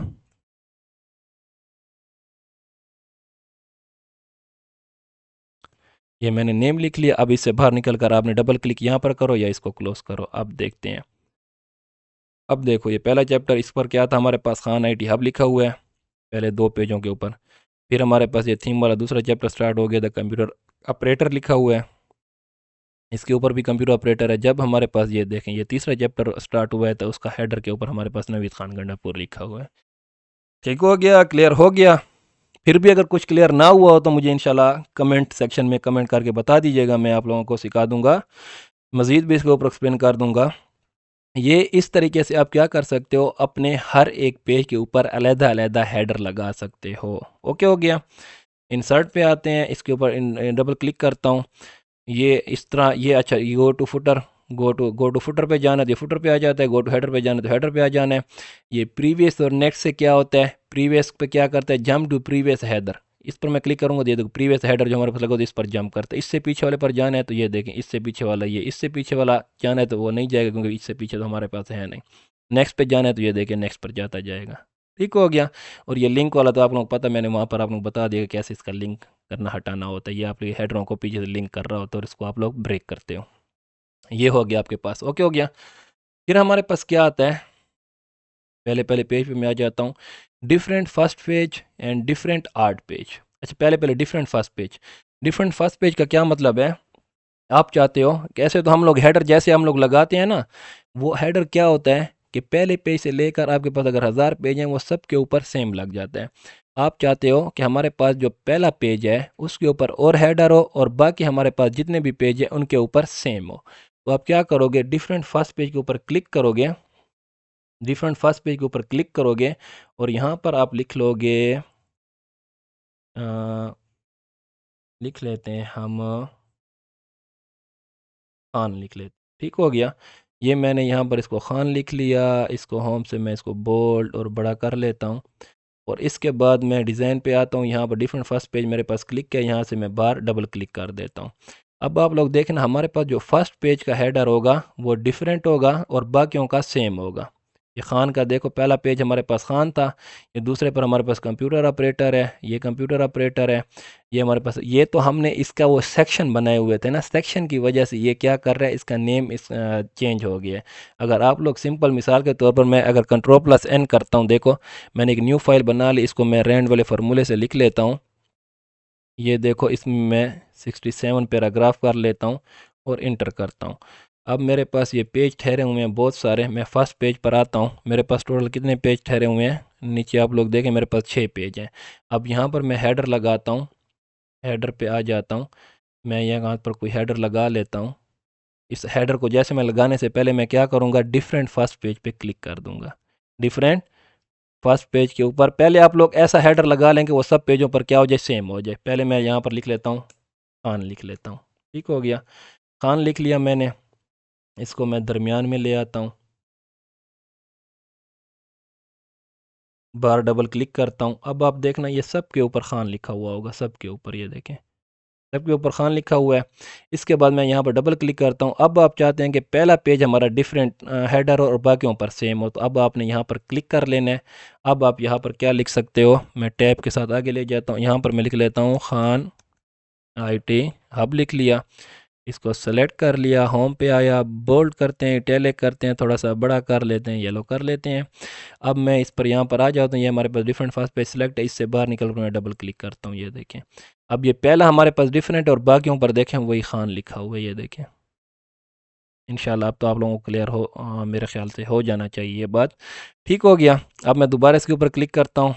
A: ये मैंने नेम लिख लिया। अब इससे बाहर निकल कर आपने डबल क्लिक यहाँ पर करो या इसको क्लोज करो। अब देखते हैं, अब देखो ये पहला चैप्टर, इस पर क्या था हमारे पास खान IT हब लिखा हुआ है पहले दो पेजों के ऊपर। फिर हमारे पास ये थीम वाला दूसरा चैप्टर स्टार्ट हो गया था, कंप्यूटर ऑपरेटर लिखा हुआ है, इसके ऊपर भी कंप्यूटर ऑपरेटर है। जब हमारे पास ये देखें ये तीसरा चैप्टर स्टार्ट हुआ है तो उसका हेडर के ऊपर हमारे पास नवीद खान गंडापुर लिखा हुआ है। ठीक हो गया, क्लियर हो गया। फिर भी अगर कुछ क्लियर ना हुआ हो तो मुझे इंशाल्लाह कमेंट सेक्शन में कमेंट करके बता दीजिएगा, मैं आप लोगों को सिखा दूंगा, मज़ीद भी इसके ऊपर एक्सप्लेन कर दूंगा। ये इस तरीके से आप क्या कर सकते हो, अपने हर एक पेज के ऊपर अलहदा अलहदा हेडर लगा सकते हो। ओके हो गया। इंसर्ट पे आते हैं, इसके ऊपर डबल क्लिक करता हूँ, ये इस तरह, ये अच्छा ये गो टू फुटर पे जाना है तो ये फुटर पे आ जाता है, गो टू हेडर पे जाना है तो हेडर पे आ जाना है। ये प्रीवियस और नेक्स्ट से क्या होता है, प्रीवियस पे क्या करता है, जंप टू प्रीवियस हेडर, इस पर मैं क्लिक करूँगा, ये देखो प्रीवियस हेडर जो हमारे पास लगा होता है इस पर जंप करता है। इससे पीछे वाले पर जाना है तो ये देखें इससे पीछे वाला, ये इससे पीछे वाला जाना है तो वो नहीं जाएगा क्योंकि इससे पीछे तो हमारे पास है नहीं। नेक्स्ट पे जाना है तो ये देखें नेक्स्ट पर जाता जाएगा, ठीक हो गया। और ये लिंक वाला तो आप लोगों को पता, मैंने वहाँ पर आप लोग बता दिया कि कैसे इसका लिंक करना हटाना होता है। ये आप हेडरों को पीछे से लिंक कर रहा होता है और इसको आप लोग ब्रेक करते हो। ये हो गया आपके पास, ओके हो गया। फिर हमारे पास क्या आता है, पहले पहले पेज पे मैं आ जाता हूँ, different first page and different art page. अच्छा पहले पहले different first page, different first page का क्या मतलब है, आप चाहते हो कैसे, तो हम लोग हेडर जैसे हम लोग लगाते हैं ना, वो हेडर क्या होता है कि पहले पेज से लेकर आपके पास अगर 1000 पेज हैं वो सब के ऊपर सेम लग जाता है। आप चाहते हो कि हमारे पास जो पहला पेज है उसके ऊपर और हेडर हो और बाकी हमारे पास जितने भी पेज हैं उनके ऊपर सेम हो। तो आप क्या करोगे, डिफरेंट फर्स्ट पेज के ऊपर क्लिक करोगे, डिफरेंट फर्स्ट पेज के ऊपर क्लिक करोगे और यहाँ पर आप लिख लोगे, लिख लेते हैं हम खान लिख लेते, ठीक हो गया। ये मैंने यहाँ पर इसको खान लिख लिया, इसको होम से मैं इसको बोल्ड और बड़ा कर लेता हूँ। और इसके बाद मैं डिज़ाइन पे आता हूँ, यहाँ पर डिफरेंट फर्स्ट पेज मेरे पास क्लिक किया, यहाँ से मैं बार डबल क्लिक कर देता हूँ। अब आप लोग देखना हमारे पास जो फर्स्ट पेज का हेडर होगा वो डिफरेंट होगा और बाकियों का सेम होगा। ये खान का देखो, पहला पेज हमारे पास खान था, ये दूसरे पर हमारे पास कंप्यूटर ऑपरेटर है, ये कंप्यूटर ऑपरेटर है, ये हमारे पास, ये तो हमने इसका वो सेक्शन बनाए हुए थे ना, सेक्शन की वजह से ये क्या कर रहा है, इसका नेम इस चेंज हो गया है। अगर आप लोग सिंपल मिसाल के तौर पर मैं अगर कंट्रोल+N करता हूँ, देखो मैंने एक न्यू फाइल बना ली, इसको मैं रैंड वाले फार्मूले से लिख लेता हूँ। ये देखो इसमें मैं 67 पैराग्राफ कर लेता हूँ और इंटर करता हूँ। अब मेरे पास ये पेज ठहरे हुए हैं बहुत सारे, मैं फर्स्ट पेज पर आता हूँ, मेरे पास टोटल कितने पेज ठहरे हुए हैं, नीचे आप लोग देखें मेरे पास 6 पेज हैं। अब यहाँ पर मैं हेडर लगाता हूँ, हेडर पे आ जाता हूँ, मैं यहाँ पर कोई हेडर लगा लेता हूँ। इस हेडर को जैसे मैं लगाने से पहले मैं क्या करूँगा, डिफरेंट फर्स्ट पेज पे क्लिक कर दूँगा। डिफरेंट फर्स्ट पेज के ऊपर पहले आप लोग ऐसा हेडर लगा लें कि वो सब पेजों पर क्या हो जाए, सेम हो जाए। पहले मैं यहाँ पर लिख लेता हूँ, खान लिख लेता हूँ, ठीक हो गया। खान लिख लिया मैंने, इसको मैं दरमियान में ले आता हूँ, बार डबल क्लिक करता हूँ। अब आप देखना ये सब के ऊपर खान लिखा हुआ होगा, सब के ऊपर, ये देखें सबके ऊपर खान लिखा हुआ है। इसके बाद मैं यहाँ पर डबल क्लिक करता हूँ। अब आप चाहते हैं कि पहला पेज हमारा डिफरेंट हेडर और बाकियों पर सेम हो, तो अब आपने यहाँ पर क्लिक कर लेना है। अब आप यहाँ पर क्या लिख सकते हो, मैं टैब के साथ आगे ले जाता हूँ, यहाँ पर मैं लिख लेता हूँ खान IT हब लिख लिया, इसको सेलेक्ट कर लिया, होम पे आया, बोल्ड करते हैं, इटैलिक करते हैं, थोड़ा सा बड़ा कर लेते हैं, येलो कर लेते हैं। अब मैं इस पर यहाँ पर आ जाता हूँ, ये हमारे पास डिफरेंट फर्स्ट पेज सिलेक्ट है, इससे बाहर निकल कर मैं डबल क्लिक करता हूँ, ये देखें अब ये पहला हमारे पास डिफरेंट और बाकियों पर देखें वही खान लिखा हुआ है, ये देखें। इंशाल्लाह अब तो आप लोगों को क्लियर हो, मेरे ख्याल से हो जाना चाहिए ये बात, ठीक हो गया। अब मैं दोबारा इसके ऊपर क्लिक करता हूँ,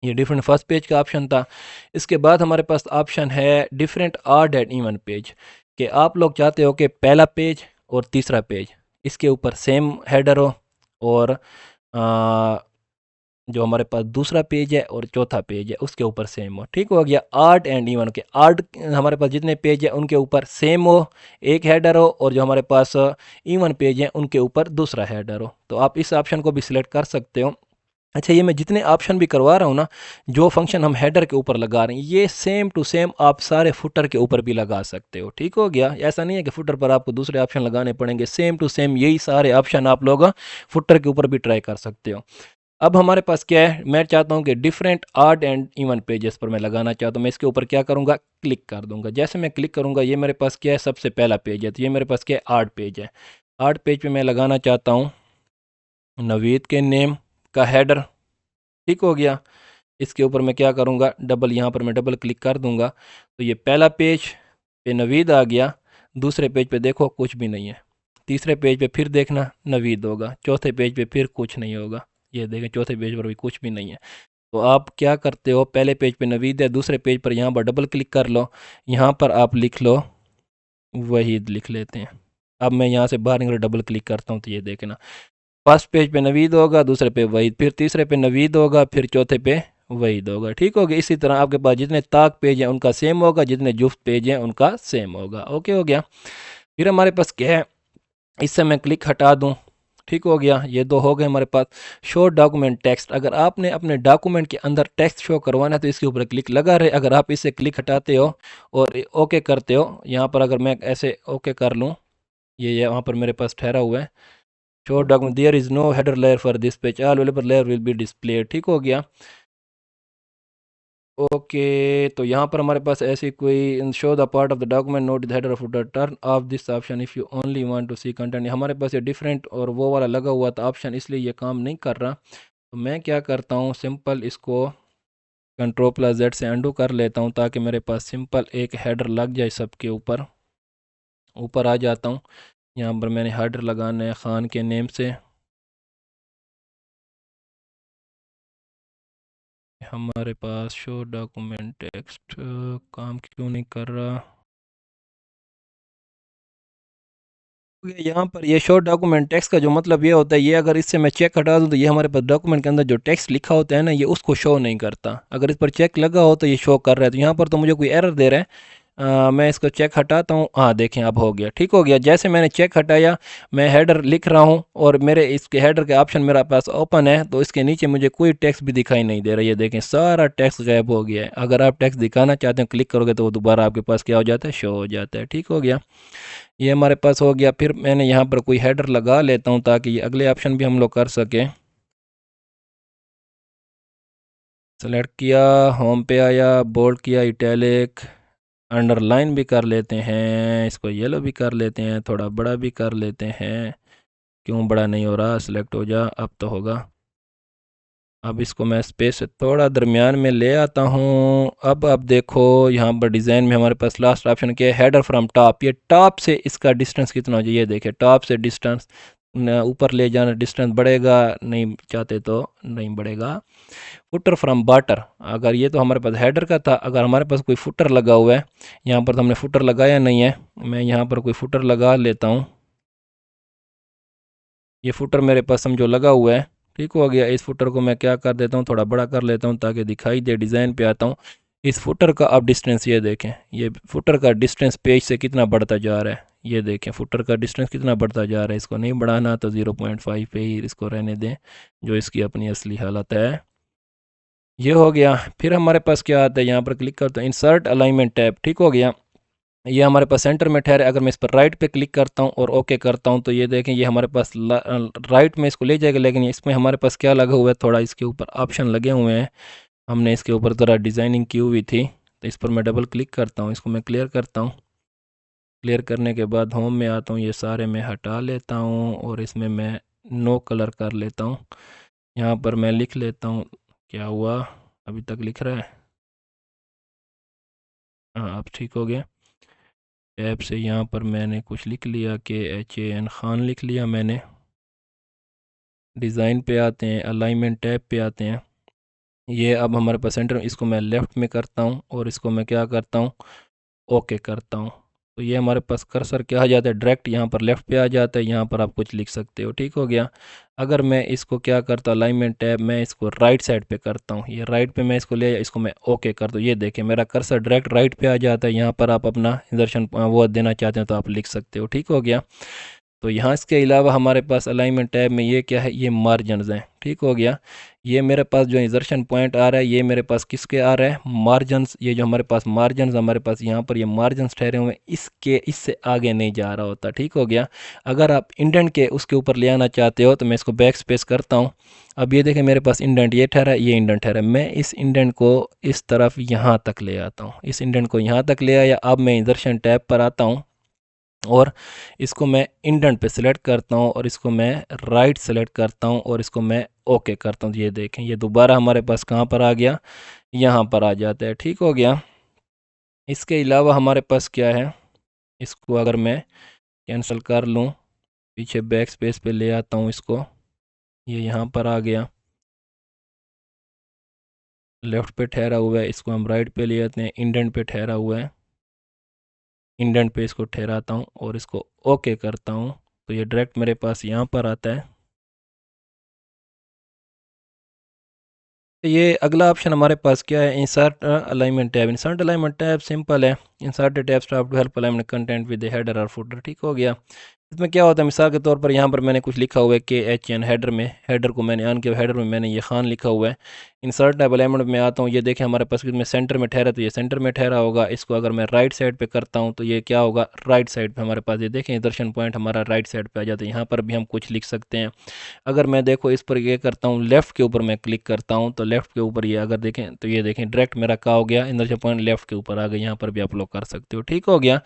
A: ये डिफरेंट फर्स्ट पेज का ऑप्शन था। इसके बाद हमारे पास ऑप्शन है different odd and even page, कि आप लोग चाहते हो कि पहला पेज और तीसरा पेज इसके ऊपर सेम हेडर हो, और जो हमारे पास दूसरा पेज है और चौथा पेज है उसके ऊपर सेम हो, ठीक हो गया। ऑड एंड इवन के, ऑड हमारे पास जितने पेज है उनके ऊपर सेम हो एक हेडर हो, और जो हमारे पास इवन पेज है उनके ऊपर दूसरा हेडर हो, तो आप इस ऑप्शन को भी सिलेक्ट कर सकते हो। अच्छा, ये मैं जितने ऑप्शन भी करवा रहा हूँ ना, जो फंक्शन हम हेडर के ऊपर लगा रहे हैं ये सेम टू सेम आप सारे फुटर के ऊपर भी लगा सकते हो, ठीक हो गया। ऐसा नहीं है कि फुटर पर आपको दूसरे ऑप्शन लगाने पड़ेंगे, सेम टू सेम यही सारे ऑप्शन आप लोग फुटर के ऊपर भी ट्राई कर सकते हो। अब हमारे पास क्या है, मैं चाहता हूँ कि different odd and even pages पर मैं लगाना चाहता हूँ, मैं इसके ऊपर क्या करूँगा, क्लिक कर दूंगा। जैसे मैं क्लिक करूँगा ये मेरे पास क्या है, सबसे पहला पेज है, तो ये मेरे पास क्या है, ऑड पेज है। ऑड पेज पे मैं लगाना चाहता हूँ नवीद के नेम का हेडर, ठीक हो गया। इसके ऊपर मैं क्या करूँगा, डबल, यहाँ पर मैं डबल क्लिक कर दूंगा, तो ये पहला पेज पे नवीद आ गया, दूसरे पेज पे देखो कुछ भी नहीं है, तीसरे पेज पे फिर देखना नवीद होगा, चौथे पेज पे फिर कुछ नहीं होगा, ये देखें चौथे पेज पर भी कुछ भी नहीं है। तो आप क्या करते हो, पहले पेज पे नवीद है, दूसरे पेज पर यहाँ पर डबल क्लिक कर लो, यहाँ पर आप लिख लो वहीद, लिख लेते हैं। अब मैं यहाँ से बाहर निकल डबल क्लिक करता हूँ, तो ये देखना फर्स्ट पेज पे नवीद होगा, दूसरे पे वहीद, फिर तीसरे पे नवीद होगा, फिर चौथे पे वहीद होगा, ठीक हो गया। इसी तरह आपके पास जितने ताक पेज हैं उनका सेम होगा, जितने जुफ्त पेज हैं उनका सेम होगा, ओके हो गया। फिर हमारे पास क्या है, इससे मैं क्लिक हटा दूँ, ठीक हो गया। ये दो हो गए हमारे पास। शो डॉक्यूमेंट टेक्स्ट, अगर आपने अपने डॉक्यूमेंट के अंदर टेक्स्ट शो करवाना है तो इसके ऊपर क्लिक लगा रहे, अगर आप इसे क्लिक हटाते हो और ओके करते हो, यहाँ पर अगर मैं ऐसे ओके कर लूँ, ये यहाँ पर मेरे पास ठहरा हुआ है, show document there is no header layer for this page, all available layer will be displayed, ठीक हो गया। ओके, तो यहाँ पर हमारे पास ऐसी कोई show the part of the document note the header of footer, turn off this option if you only want to see content, हमारे पास ये डिफरेंट और वो वाला लगा हुआ था ऑप्शन, इसलिए ये काम नहीं कर रहा। तो मैं क्या करता हूँ, सिंपल इसको Ctrl+Z से अंडू कर लेता हूँ, ताकि मेरे पास सिंपल एक हेडर लग जाए सबके ऊपर। ऊपर आ जाता हूँ, यहाँ पर मैंने हेडर लगाना है खान के नेम से, हमारे पास शो डॉक्यूमेंट टेक्स्ट काम क्यों नहीं कर रहा, यहाँ पर ये शो डॉक्यूमेंट टेक्स्ट का जो मतलब ये होता है, ये अगर इससे मैं चेक हटा दूँ तो ये हमारे पास डॉक्यूमेंट के अंदर जो टेक्स्ट लिखा होता है ना, ये उसको शो नहीं करता। अगर इस पर चेक लगा हो तो ये शो कर रहा है, तो यहाँ पर तो मुझे कोई एरर दे रहा है, मैं इसको चेक हटाता हूँ। हाँ देखें अब हो गया, ठीक हो गया। जैसे मैंने चेक हटाया, मैं हेडर लिख रहा हूँ और मेरे इसके हेडर के ऑप्शन मेरे पास ओपन है, तो इसके नीचे मुझे कोई टेक्स्ट भी दिखाई नहीं दे रहा। ये देखें सारा टेक्स्ट गायब हो गया है। अगर आप टेक्स्ट दिखाना चाहते हैं क्लिक करोगे तो वो दोबारा आपके पास क्या हो जाता है, शो हो जाता है। ठीक हो गया, ये हमारे पास हो गया। फिर मैंने यहाँ पर कोई हेडर लगा लेता हूँ ताकि ये अगले ऑप्शन भी हम लोग कर सकें। सेलेक्ट किया, होम पे आया, बोल्ड किया, इटैलिक, अंडरलाइन भी कर लेते हैं, इसको येलो भी कर लेते हैं, थोड़ा बड़ा भी कर लेते हैं। क्यों बड़ा नहीं हो रहा, सिलेक्ट हो जा, अब तो होगा। अब इसको मैं स्पेस से थोड़ा दरमियान में ले आता हूँ। अब देखो यहाँ पर डिज़ाइन में हमारे पास लास्ट ऑप्शन क्या है, हेडर फ्रॉम टॉप। ये टॉप से इसका डिस्टेंस कितना हो चाहिए, देखें टॉप से डिस्टेंस ऊपर ले जाना, डिस्टेंस बढ़ेगा, नहीं चाहते तो नहीं बढ़ेगा। फुटर फ्रॉम बॉटर, अगर ये तो हमारे पास हेडर का था, अगर हमारे पास कोई फुटर लगा हुआ है, यहाँ पर तो हमने फुटर लगाया नहीं है, मैं यहाँ पर कोई फुटर लगा लेता हूँ। ये फुटर मेरे पास समझो लगा हुआ है, ठीक हो गया। इस फुटर को मैं क्या कर देता हूँ, थोड़ा बड़ा कर लेता हूँ ताकि दिखाई दे। डिज़ाइन पे आता हूँ, इस फुटर का अब डिस्टेंस ये देखें, ये फुटर का डिस्टेंस पेज से कितना बढ़ता जा रहा है। ये देखें फुटर का डिस्टेंस कितना बढ़ता जा रहा है। इसको नहीं बढ़ाना तो 0.5 पे ही इसको रहने दें, जो इसकी अपनी असली हालत है। ये हो गया। फिर हमारे पास क्या आता है, यहाँ पर क्लिक करता हूँ, इंसर्ट अलाइनमेंट टैब, ठीक हो गया। ये हमारे पास सेंटर में ठहरे। अगर मैं इस पर राइट पे क्लिक करता हूँ और ओके करता हूँ तो ये देखें ये हमारे पास राइट में इसको ले जाएगा, लेकिन इसमें हमारे पास क्या लगा हुआ है, थोड़ा इसके ऊपर ऑप्शन लगे हुए हैं। हमने इसके ऊपर ज़रा डिज़ाइनिंग की हुई थी, तो इस पर मैं डबल क्लिक करता हूँ, इसको मैं क्लियर करता हूँ। क्लियर करने के बाद होम में आता हूँ, ये सारे मैं हटा लेता हूँ और इसमें मैं नो कलर कर लेता हूँ। यहाँ पर मैं लिख लेता हूँ, क्या हुआ अभी तक लिख रहा है, हाँ अब ठीक हो गया। टैब से यहाँ पर मैंने कुछ लिख लिया, KHAN खान लिख लिया मैंने। डिज़ाइन पे आते हैं, अलाइनमेंट टैब पे आते हैं। ये अब हमारे पास सेंटर, इसको मैं लेफ़्ट में करता हूँ और इसको मैं क्या करता हूँ, ओके करता हूँ। तो ये हमारे पास कर्सर क्या आ जाता है, डायरेक्ट यहाँ पर लेफ़्ट पे आ जाता है। यहाँ पर आप कुछ लिख सकते हो, ठीक हो गया। अगर मैं इसको क्या करता हूँ, अलाइनमेंट टैब, मैं इसको राइट साइड पे करता हूँ, ये राइट पे मैं इसको ले, इसको मैं ओके करता हूँ। ये देखें मेरा कर्सर डायरेक्ट राइट पे आ जाता है। यहाँ पर आप अपना इंसर्शन वो देना चाहते हैं तो आप लिख सकते हो, ठीक हो गया। तो यहाँ इसके अलावा हमारे पास अलाइनमेंट टैब में ये क्या है, ये मार्जिनस हैं, ठीक हो गया। ये मेरे पास जो इंसर्शन पॉइंट आ रहा है, ये मेरे पास किसके आ रहा है, मार्जिनस। ये जो हमारे पास मार्जिनस, हमारे पास यहाँ पर ये मार्जिनस ठहरे हुए हैं, इसके इससे आगे नहीं जा रहा होता, ठीक हो गया। अगर आप इंडेंट के उसके ऊपर ले आना चाहते हो तो मैं इसको बैक स्पेस करता हूँ। अब ये देखें मेरे पास इंडेंट ये ठहरा है, ये इंडेंट ठहरा है। मैं इस इंडेंट को इस तरफ यहाँ तक ले आता हूँ, इस इंडेंट को यहाँ तक ले आया। अब मैं इंसर्शन टैब पर आता हूँ और इसको मैं इंडेंट पे सिलेक्ट करता हूँ और इसको मैं राइट सेलेक्ट करता हूँ और इसको मैं ओके करता हूँ। ये देखें ये दोबारा हमारे पास कहाँ पर आ गया, यहाँ पर आ जाता है, ठीक हो गया। इसके अलावा हमारे पास क्या है, इसको अगर मैं कैंसिल कर लूँ, पीछे बैक स्पेस पे ले आता हूँ इसको, ये यहाँ पर आ गया, लेफ़्ट पे ठहरा हुआ है, इसको हम राइट पे ले आते हैं, इंडेंट पे ठहरा हुआ है, इंडेंट पे इसको ठहराता हूँ और इसको ओके करता हूँ। तो ये डायरेक्ट मेरे पास यहाँ पर आता है। ये अगला ऑप्शन हमारे पास क्या है, insert alignment tab. Insert alignment tab simple है, insert tab stop to help alignment content with header और फुटर, ठीक हो गया। इसमें क्या होता है, मिसाल के तौर पर यहाँ पर मैंने कुछ लिखा हुआ है KHN हेडर में, हेडर को मैंने ऑन किया, हेडर में मैंने ये खान लिखा हुआ है। इंसर्ट टैब अलाइनमेंट में आता हूँ, ये देखें हमारे पास इसमें सेंटर में ठहरा, तो ये सेंटर में ठहरा होगा। इसको अगर मैं राइट साइड पे करता हूँ तो ये क्या होगा, राइट साइड पे हमारे पास ये देखें दर्शन पॉइंट हमारा राइट साइड पे आ जाता है। यहाँ पर भी हम कुछ लिख सकते हैं। अगर मैं देखो इस पर ये करता हूँ, लेफ़्ट के ऊपर मैं क्लिक करता हूँ तो लेफ़्ट के ऊपर ये अगर देखें तो ये देखें डायरेक्ट मेरा क्या हो गया, इंदर्शन पॉइंट लेफ़्ट के ऊपर आ गया। यहाँ पर भी आप लोग कर सकते हो, ठीक हो गया।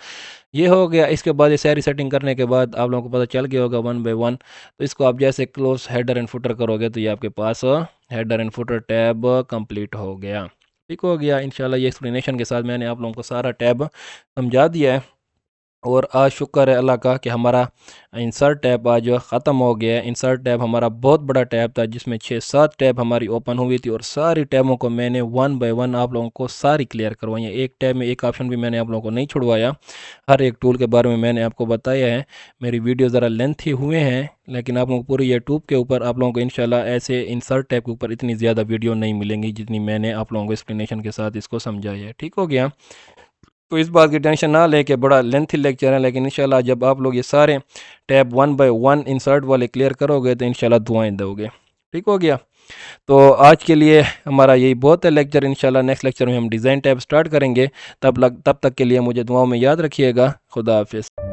A: ये हो गया। इसके बाद ये सारी सेटिंग करने के बाद आप लोगों को पता चल गया होगा वन बाय वन। तो इसको आप जैसे क्लोज हेडर एंड फुटर करोगे तो ये आपके पास header and footer tab complete हो गया, ठीक हो गया। इंशाल्लाह ये एक्सप्लेनेशन के साथ मैंने आप लोगों को सारा टैब समझा दिया है। और आज शुक्र है अल्लाह का कि हमारा इंसर्ट टैब आज ख़त्म हो गया है। इंसर्ट टैब हमारा बहुत बड़ा टैब था जिसमें 6-7 टैब हमारी ओपन हुई थी और सारी टैबों को मैंने वन बाय वन आप लोगों को सारी क्लियर करवाई है। एक टैब में एक ऑप्शन भी मैंने आप लोगों को नहीं छुड़वाया, हर एक टूल के बारे में मैंने आपको बताया है। मेरी वीडियो ज़रा लेंथी हुए हैं लेकिन आप लोगों को पूरी यूट्यूब के ऊपर आप लोगों को इंशाल्लाह ऐसे इंसर्ट टैब के ऊपर इतनी ज़्यादा वीडियो नहीं मिलेंगी जितनी मैंने आप लोगों को एक्सप्लेनेशन के साथ इसको समझाया है, ठीक हो गया। तो इस बात की टेंशन ना लें कि बड़ा लेंथी लेक्चर है, लेकिन इंशाल्लाह जब आप लोग ये सारे टैब 1 बाय 1 इंसर्ट वाले क्लियर करोगे तो इंशाल्लाह दुआएं दोगे। ठीक हो गया। तो आज के लिए हमारा यही बहुत है लेक्चर। इंशाल्लाह नेक्स्ट लेक्चर में हम डिज़ाइन टैब स्टार्ट करेंगे। तब तक के लिए मुझे दुआओं में याद रखिएगा। खुदा हाफिज़।